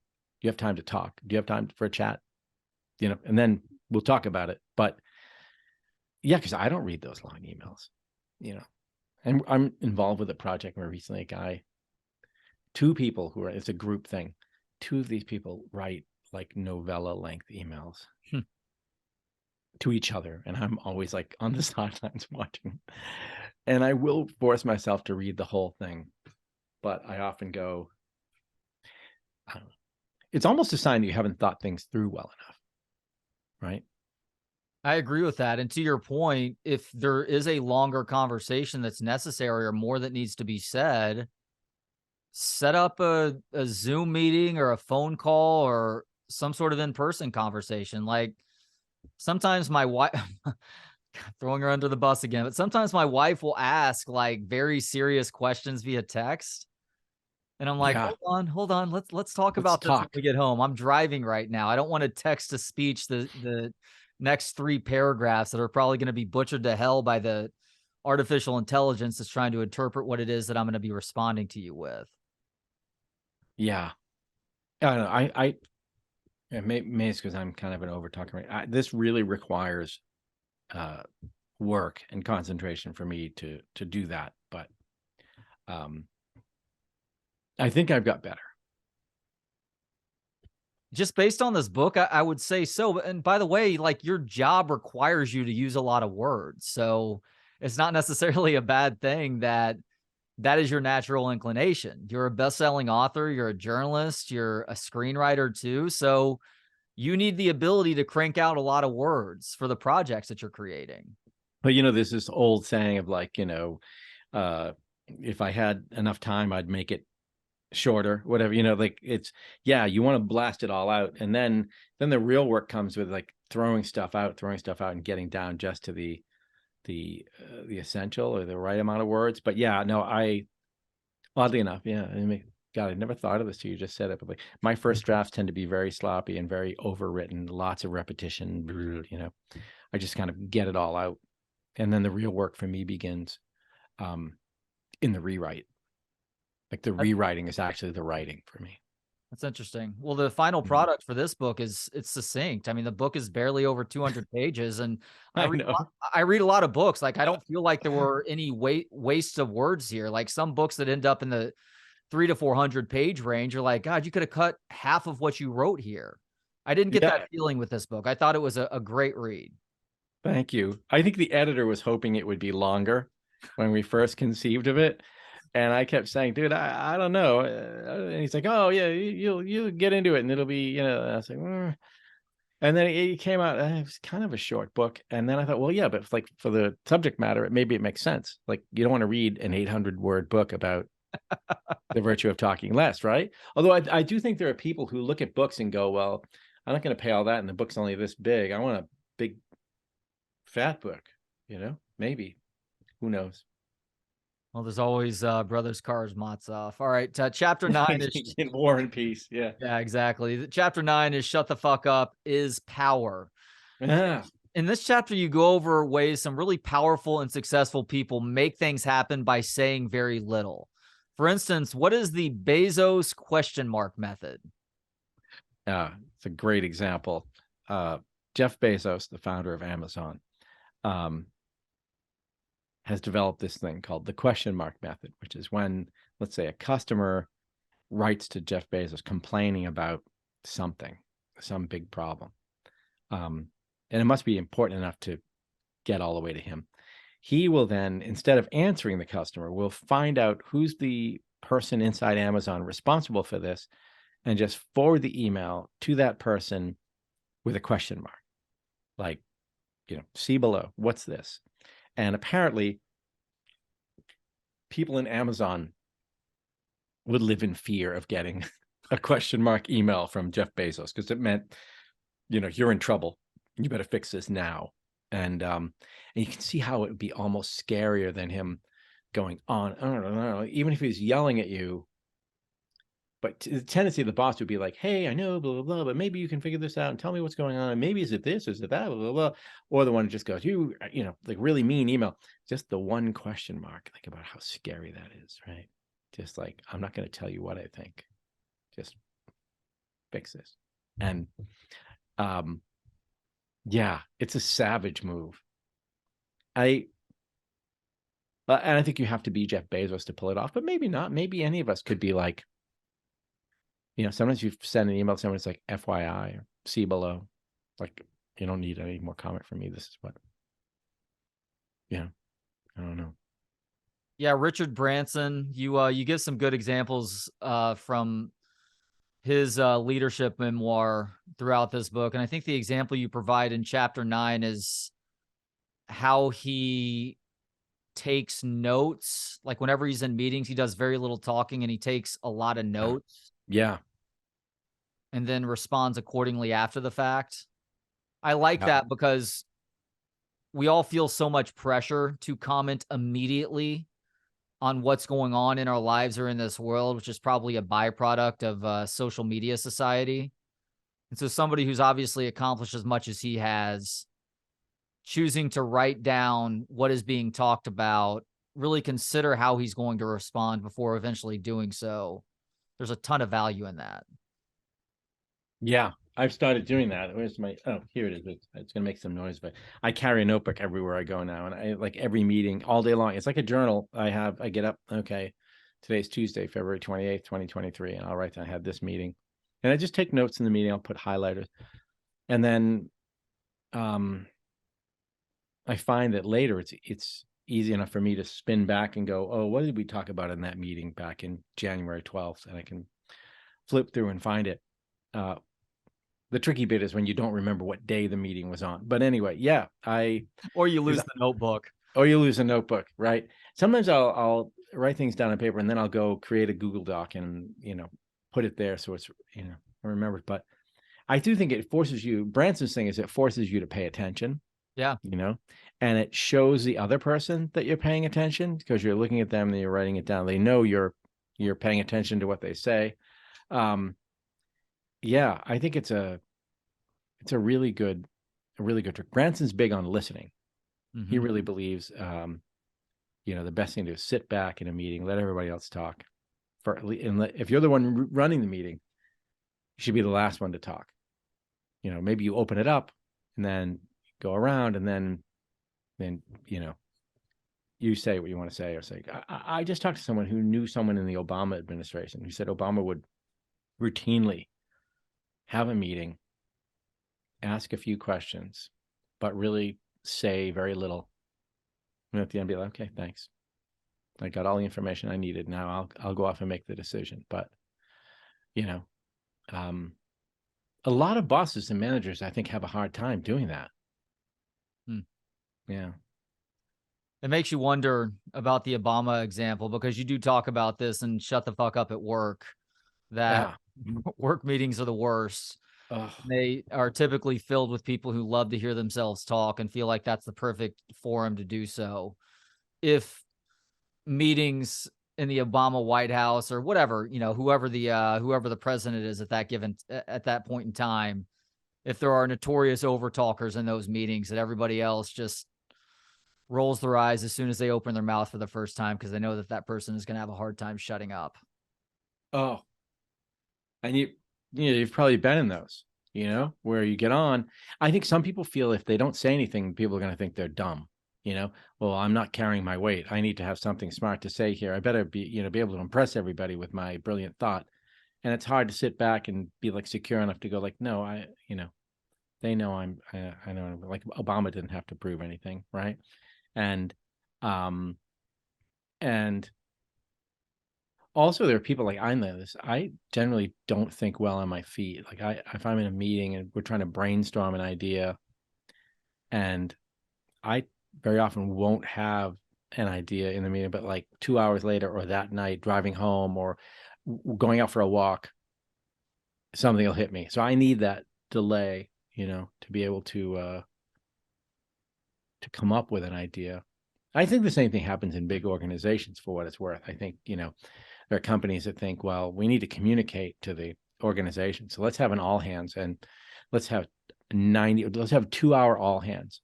[SPEAKER 2] you have time to talk? Do you have time for a chat? And then we'll talk about it. But yeah, because I don't read those long emails, and I'm involved with a project where recently 2 people it's a group thing. 2 of these people write novella length emails to each other. And I'm always on the sidelines watching. And I will force myself to read the whole thing. But I often go, I don't know. It's almost a sign that you haven't thought things through well enough. Right?
[SPEAKER 1] I agree with that. And to your point, if there is a longer conversation that's necessary or more that needs to be said, set up a Zoom meeting or a phone call or some sort of in-person conversation. Sometimes my wife, throwing her under the bus again, but sometimes my wife will ask very serious questions via text. And I'm like, hold on. Let's talk about this when we get home. I'm driving right now. I don't want to text to speech the next 3 paragraphs that are probably going to be butchered to hell by the artificial intelligence that's trying to interpret what it is that I'm going to be responding to you with.
[SPEAKER 2] Yeah. I don't know. Maybe it's because I'm kind of an over talker. This really requires work and concentration for me to do that. But I think I've got better.
[SPEAKER 1] Just based on this book, I would say so. And by the way, your job requires you to use a lot of words. So it's not necessarily a bad thing that is your natural inclination. You're a best-selling author. You're a journalist. You're a screenwriter too. So you need the ability to crank out a lot of words for the projects that you're creating.
[SPEAKER 2] But, there's this old saying of if I had enough time, I'd make it shorter, whatever, it's, you want to blast it all out. And then the real work comes with throwing stuff out and getting down just to the essential or the right amount of words. But oddly enough, God, I never thought of this till you just said it, but my first drafts tend to be very sloppy and very overwritten, lots of repetition, I just kind of get it all out. And then the real work for me begins in the rewrite. The rewriting is actually the writing for me.
[SPEAKER 1] That's interesting. Well, the final product for this book it's succinct. I mean, the book is barely over 200 pages, and I read a lot of books. I don't feel like there were any wastes of words here. Some books that end up in the 300 to 400 page range, you're God, you could have cut half of what you wrote here. I didn't get that feeling with this book. I thought it was a great read.
[SPEAKER 2] Thank you. I think the editor was hoping it would be longer when we first conceived of it. And I kept saying, dude, I don't know. And he's like, oh yeah, you'll get into it and it'll be, you know, and I was like, and then it came out, it was kind of a short book. And then I thought, well, yeah, but like for the subject matter, maybe it makes sense. Like you don't want to read an 800-word book about the virtue of talking less, right? Although I do think there are people who look at books and go, well, I'm not going to pay all that and the book's only this big. I want a big fat book, you know, maybe, who knows?
[SPEAKER 1] Well, there's always Brothers Karamazov. All right, chapter 9 is
[SPEAKER 2] In War and Peace. Yeah.
[SPEAKER 1] yeah, exactly. Chapter 9 is shut the fuck up is power.
[SPEAKER 2] Yeah.
[SPEAKER 1] In this chapter, you go over ways some really powerful and successful people make things happen by saying very little. For instance, what is the Bezos question mark method?
[SPEAKER 2] It's a great example. Jeff Bezos, the founder of Amazon, has developed this thing called the question mark method, which is when, let's say, a customer writes to Jeff Bezos complaining about something, some big problem. And it must be important enough to get all the way to him. He will then, instead of answering the customer, will find out who's the person inside Amazon responsible for this and just forward the email to that person with a question mark. Like, you know, see below, what's this? And apparently, people in Amazon would live in fear of getting a question mark email from Jeff Bezos because it meant, you know, you're in trouble. You better fix this now. And you can see how it would be almost scarier than him going on. I don't know, even if he's yelling at you. But the tendency of the boss would be like, hey, I know, blah, blah, blah, but maybe you can figure this out and tell me what's going on. And maybe is it this, is it that, blah, blah, blah. Or the one that just goes, you know, like really mean email. Just the one question mark, think about how scary that is, right? Just like, I'm not going to tell you what I think. Just fix this. And yeah, it's a savage move. And I think you have to be Jeff Bezos to pull it off, but maybe not. Maybe any of us could be like, you know, sometimes you send an email to someone, it's like FYI or see below. Like, you don't need any more comment from me. This is what, yeah, I don't know.
[SPEAKER 1] Yeah, Richard Branson, you give some good examples from his leadership memoir throughout this book. And I think the example you provide in chapter 9 is how he takes notes. Like whenever he's in meetings, he does very little talking and he takes a lot of notes.
[SPEAKER 2] Yeah.
[SPEAKER 1] And then responds accordingly after the fact. I like that because we all feel so much pressure to comment immediately on what's going on in our lives or in this world, which is probably a byproduct of social media society. And so somebody who's obviously accomplished as much as he has, choosing to write down what is being talked about, really consider how he's going to respond before eventually doing so. There's a ton of value in that.
[SPEAKER 2] Yeah, I've started doing that. Where's my, oh, here it is. It's going to make some noise, but I carry a notebook everywhere I go now. And I like every meeting all day long. It's like a journal I get up, okay, today's Tuesday, February 28th, 2023. And I'll write down, I had this meeting. And I just take notes in the meeting. I'll put highlighters. And then I find that later it's easy enough for me to spin back and go, oh, what did we talk about in that meeting back in January 12th? And I can flip through and find it. The tricky bit is when you don't remember what day the meeting was on. But anyway, yeah,
[SPEAKER 1] or you lose the notebook.
[SPEAKER 2] Or you lose a notebook, right? Sometimes I'll write things down on paper and then I'll go create a Google Doc and, you know, put it there so it's, you know, remembered. But I do think it forces you, Branson's thing is it forces you to pay attention.
[SPEAKER 1] Yeah.
[SPEAKER 2] You know, and it shows the other person that you're paying attention because you're looking at them and you're writing it down. They know you're paying attention to what they say. Yeah, I think it's a really good trick. Branson's big on listening. Mm-hmm. He really believes, you know, the best thing to do is sit back in a meeting, let everybody else talk. And if you're the one running the meeting, you should be the last one to talk. You know, maybe you open it up and then go around and then, you know, you say what you want to say or say, I just talked to someone who knew someone in the Obama administration who said Obama would routinely have a meeting, ask a few questions, but really say very little. And at the end, be like, okay, thanks. I got all the information I needed. Now I'll go off and make the decision. But, you know, a lot of bosses and managers, I think, have a hard time doing that. Yeah.
[SPEAKER 1] It makes you wonder about the Obama example, because you do talk about this and Shut the Fuck Up at Work, that work meetings are the worst. They are typically filled with people who love to hear themselves talk and feel like that's the perfect forum to do so. If meetings in the Obama White House or whatever, whoever the president is at that point in time, if there are notorious overtalkers in those meetings, that everybody else just rolls their eyes as soon as they open their mouth for the first time, because they know that person is going to have a hard time shutting up.
[SPEAKER 2] Oh, and you've probably been in those, where you get on. I think some people feel if they don't say anything, people are going to think they're dumb. Well, I'm not carrying my weight. I need to have something smart to say here. I better be able to impress everybody with my brilliant thought. And it's hard to sit back and be like secure enough to go like, no, they know I know, like Obama didn't have to prove anything, right? And also there are people like I know this. I generally don't think well on my feet. Like if I'm in a meeting and we're trying to brainstorm an idea, and I very often won't have an idea in the meeting, but like 2 hours later or that night driving home or going out for a walk, something will hit me. So I need that delay, to be able to come up with an idea. I think the same thing happens in big organizations, for what it's worth. I think, there are companies that think, well, we need to communicate to the organization. So let's have an all hands, and let's have 2-hour all hands.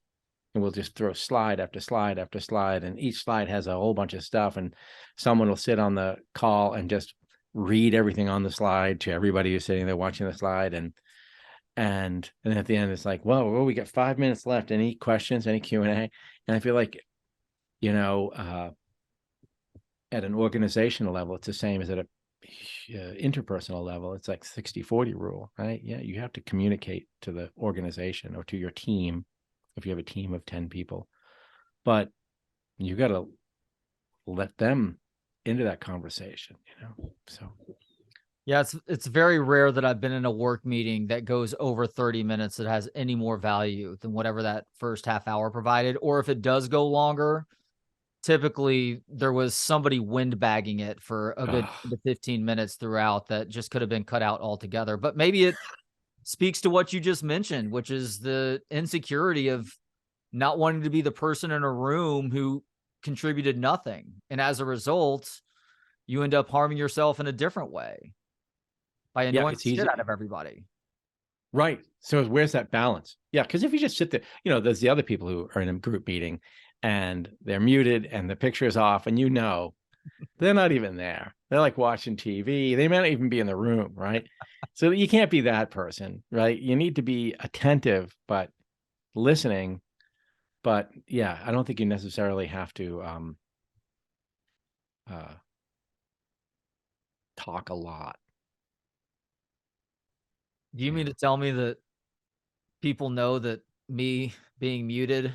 [SPEAKER 2] And we'll just throw slide after slide after slide. And each slide has a whole bunch of stuff. And someone will sit on the call and just read everything on the slide to everybody who's sitting there watching the slide. And then at the end, it's like, well, we got 5 minutes left. Any questions, any Q&A? And I feel like, at an organizational level, it's the same as at a interpersonal level. It's like 60-40 rule, right? Yeah, you have to communicate to the organization or to your team if you have a team of 10 people. But you got to let them into that conversation, So
[SPEAKER 1] yeah, it's very rare that I've been in a work meeting that goes over 30 minutes that has any more value than whatever that first half hour provided. Or if it does go longer, typically there was somebody windbagging it for a good 15 minutes throughout that just could have been cut out altogether. But maybe it speaks to what you just mentioned, which is the insecurity of not wanting to be the person in a room who contributed nothing. And as a result, you end up harming yourself in a different way by annoying the shit out of everybody.
[SPEAKER 2] Right. So where's that balance? Yeah. Because if you just sit there, there's the other people who are in a group meeting and they're muted and the picture is off, and they're not even there. They're like watching TV. They may not even be in the room, right? So you can't be that person, right? You need to be attentive, but listening. But yeah, I don't think you necessarily have to talk a lot.
[SPEAKER 1] Do you mean to tell me that people know that me being muted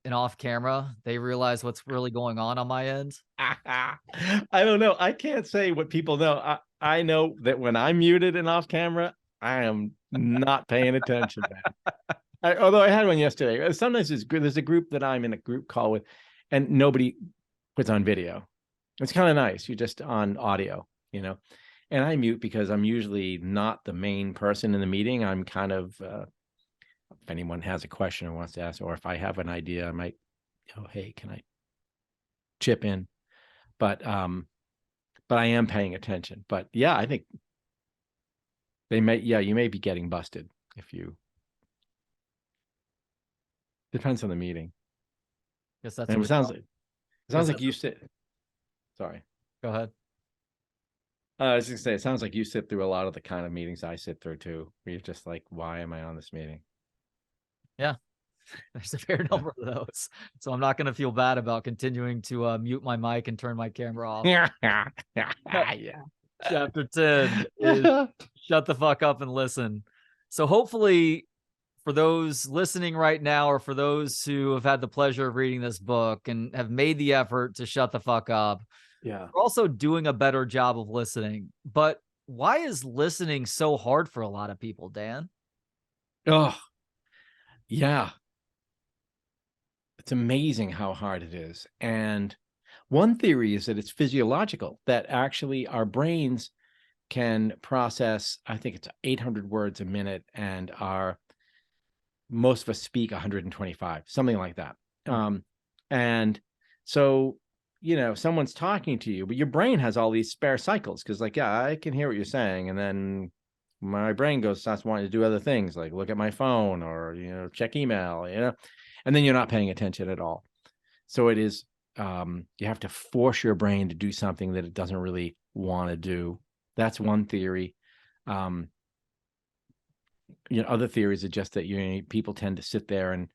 [SPEAKER 1] and off camera, they realize what's really going on my end?
[SPEAKER 2] I don't know. I can't say what people know. I know that when I'm muted and off camera, I am not paying attention, man. Although I had one yesterday. Sometimes there's a group that I'm in a group call with, and nobody puts on video. It's kind of nice. You're just on audio, and I mute because I'm usually not the main person in the meeting. I'm kind of, if anyone has a question or wants to ask, or if I have an idea, I might, hey, can I chip in? But I am paying attention. But yeah, I think you may be getting busted if you. Depends on the meeting.
[SPEAKER 1] Guess that's.
[SPEAKER 2] And it sounds like you sit. Sorry.
[SPEAKER 1] Go ahead.
[SPEAKER 2] I was just gonna say, it sounds like you sit through a lot of the kind of meetings I sit through too, where you're just like, why am I on this meeting?
[SPEAKER 1] Yeah, there's a fair number of those. So I'm not going to feel bad about continuing to mute my mic and turn my camera off.
[SPEAKER 2] Yeah.
[SPEAKER 1] Chapter 10 is shut the fuck up and listen. So hopefully for those listening right now, or for those who have had the pleasure of reading this book and have made the effort to shut the fuck up,
[SPEAKER 2] Yeah.
[SPEAKER 1] We're also doing a better job of listening. But why is listening so hard for a lot of people, Dan?
[SPEAKER 2] Oh, yeah. It's amazing how hard it is. And one theory is that it's physiological, that actually our brains can process, I think it's 800 words a minute, and most of us speak 125, something like that. And so, someone's talking to you, but your brain has all these spare cycles because, like, yeah, I can hear what you're saying, and then my brain starts wanting to do other things, like look at my phone or check email, and then you're not paying attention at all. So it is, you have to force your brain to do something that it doesn't really want to do. That's one theory. Other theories are just that people tend to sit there and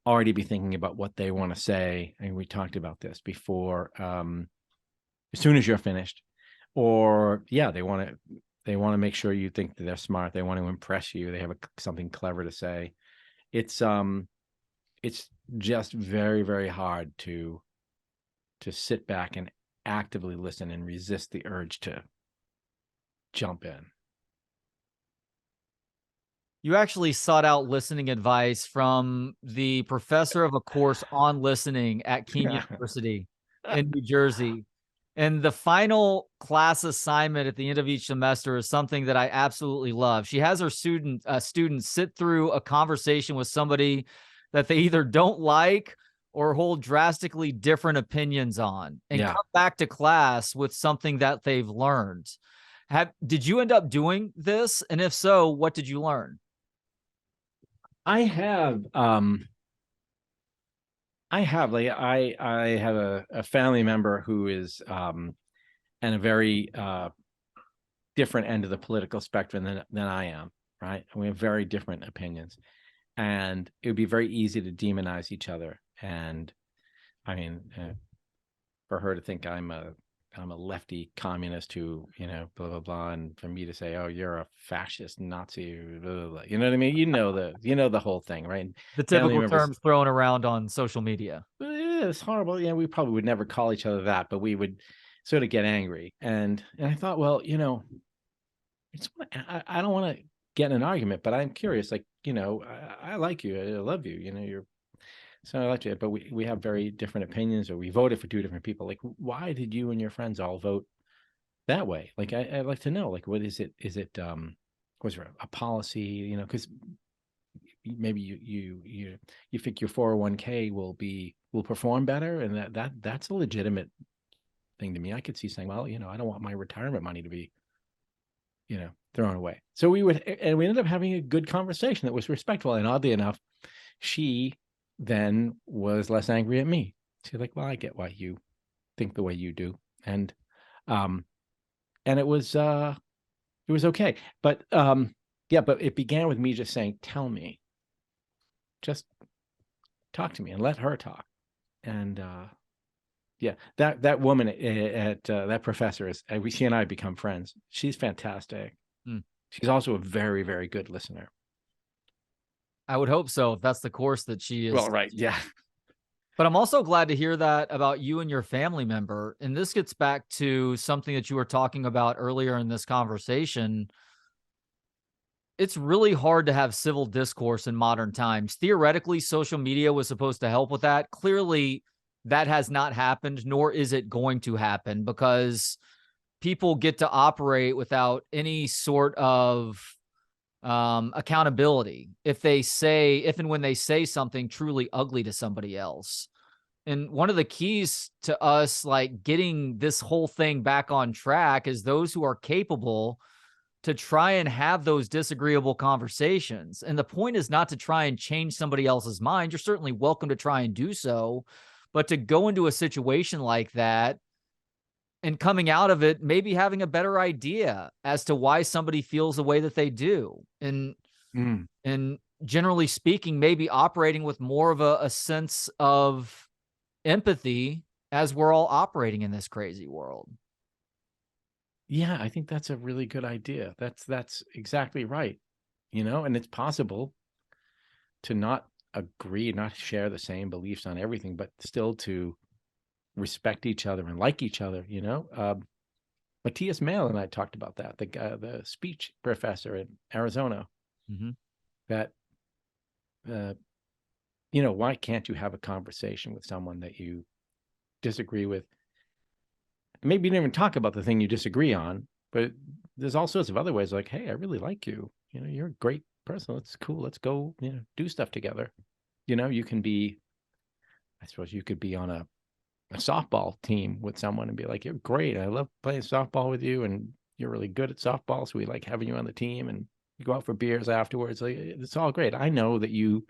[SPEAKER 2] already be thinking about what they want to say. And we talked about this before. As soon as you're finished, or they want to make sure you think that they're smart. They want to impress you. They have something clever to say. It's just very, very hard to sit back and actively listen and resist the urge to jump in.
[SPEAKER 1] You actually sought out listening advice from the professor of a course on listening at Keene University in New Jersey. And the final class assignment at the end of each semester is something that I absolutely love. She has her students sit through a conversation with somebody that they either don't like or hold drastically different opinions on, and come back to class with something that they've learned. Did you end up doing this? And if so, what did you learn?
[SPEAKER 2] I have a family member who is in a very different end of the political spectrum than I am, right? And we have very different opinions, and it would be very easy to demonize each other. And I mean, for her to think I'm a lefty communist who, blah, blah, blah. And for me to say, oh, you're a fascist Nazi, blah, blah, blah. You know what I mean? The whole thing, right?
[SPEAKER 1] The typical terms thrown around on social media.
[SPEAKER 2] It's horrible. We probably would never call each other that, but we would sort of get angry. And I thought, well, I don't want to get in an argument, but I'm curious, like, I like you. I love you. You're so I like you, but we have very different opinions, or we voted for two different people. Like, why did you and your friends all vote that way? Like, I'd like to know, like, what is it? Is it, was there a policy, because maybe you think your 401k will perform better. And that's a legitimate thing to me. I could see saying, well, I don't want my retirement money to be, thrown away. So we ended up having a good conversation that was respectful. And oddly enough, she then was less angry at me. She's like, well, I get why you think the way you do. And it was okay. But but it began with me just saying, tell me, just talk to me and let her talk. And that woman at that professor she and I become friends. She's fantastic. She's also a very, very good listener.
[SPEAKER 1] I would hope so, if that's the course that she is.
[SPEAKER 2] Well, right. Yeah.
[SPEAKER 1] But I'm also glad to hear that about you and your family member. And this gets back to something that you were talking about earlier in this conversation. It's really hard to have civil discourse in modern times. Theoretically, social media was supposed to help with that. Clearly, that has not happened, nor is it going to happen, because people get to operate without any sort of accountability if and when they say something truly ugly to somebody else. And one of the keys to us, like, getting this whole thing back on track is those who are capable to try and have those disagreeable conversations. And the point is not to try and change somebody else's mind. You're certainly welcome to try and do so, but to go into a situation like that and coming out of it, maybe having a better idea as to why somebody feels the way that they do. And generally speaking, maybe operating with more of a sense of empathy as we're all operating in this crazy world.
[SPEAKER 2] Yeah, I think that's a really good idea. That's exactly right. And it's possible to not agree, not share the same beliefs on everything, but still to respect each other and like each other, Matthias Mail and I talked about that, the speech professor in Arizona, that, why can't you have a conversation with someone that you disagree with? Maybe you didn't even talk about the thing you disagree on, but there's all sorts of other ways, like, hey, I really like you. You're a great person. That's cool. Let's go, do stuff together. You can be, I suppose you could be on a softball team with someone and be like, you're great. I love playing softball with you, and you're really good at softball. So we like having you on the team, and you go out for beers afterwards. Like, it's all great. I know that you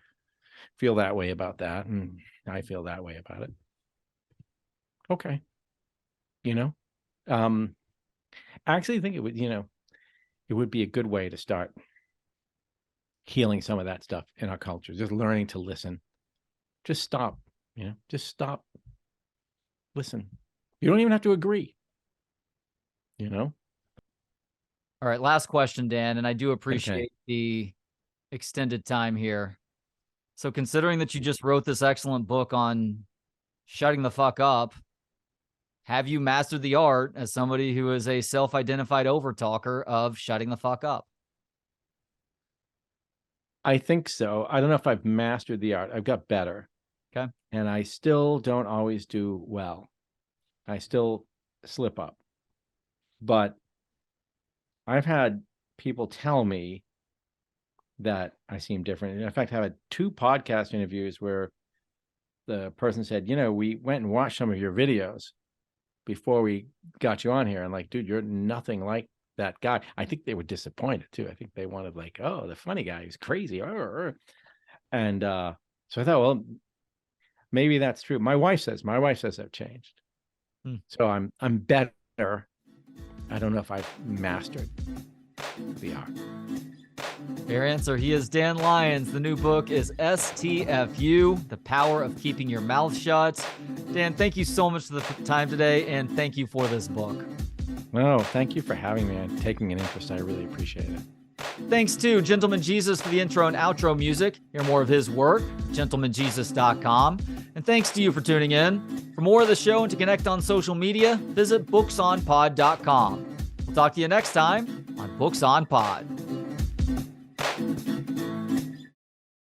[SPEAKER 2] feel that way about that, and I feel that way about it. Okay. I actually think it would be a good way to start healing some of that stuff in our culture, just learning to listen. Just stop, listen. You don't even have to agree,
[SPEAKER 1] All right, last question, Dan, and I do appreciate the extended time here. So considering that you just wrote this excellent book on shutting the fuck up, have you mastered the art as somebody who is a self-identified overtalker of shutting the fuck up?
[SPEAKER 2] I think so. I don't know if I've mastered the art. I've got better.
[SPEAKER 1] Okay.
[SPEAKER 2] And I still don't always do well. I still slip up. But I've had people tell me that I seem different. In fact, I had 2 podcast interviews where the person said, we went and watched some of your videos before we got you on here. And like, dude, you're nothing like that guy. I think they were disappointed too. I think they wanted like, oh, the funny guy who's crazy. And so I thought, well, maybe that's true. My wife says I've changed. So I'm better. I don't know if I've mastered the art.
[SPEAKER 1] Fair answer. He is Dan Lyons. The new book is STFU, The Power of Keeping Your Mouth Shut. Dan, thank you so much for the time today, and thank you for this book.
[SPEAKER 2] Oh, thank you for having me and taking an interest. I really appreciate it.
[SPEAKER 1] Thanks to Gentleman Jesus for the intro and outro music. Hear more of his work, gentlemanjesus.com. And thanks to you for tuning in. For more of the show and to connect on social media, visit booksonpod.com. We'll talk to you next time on Books on Pod.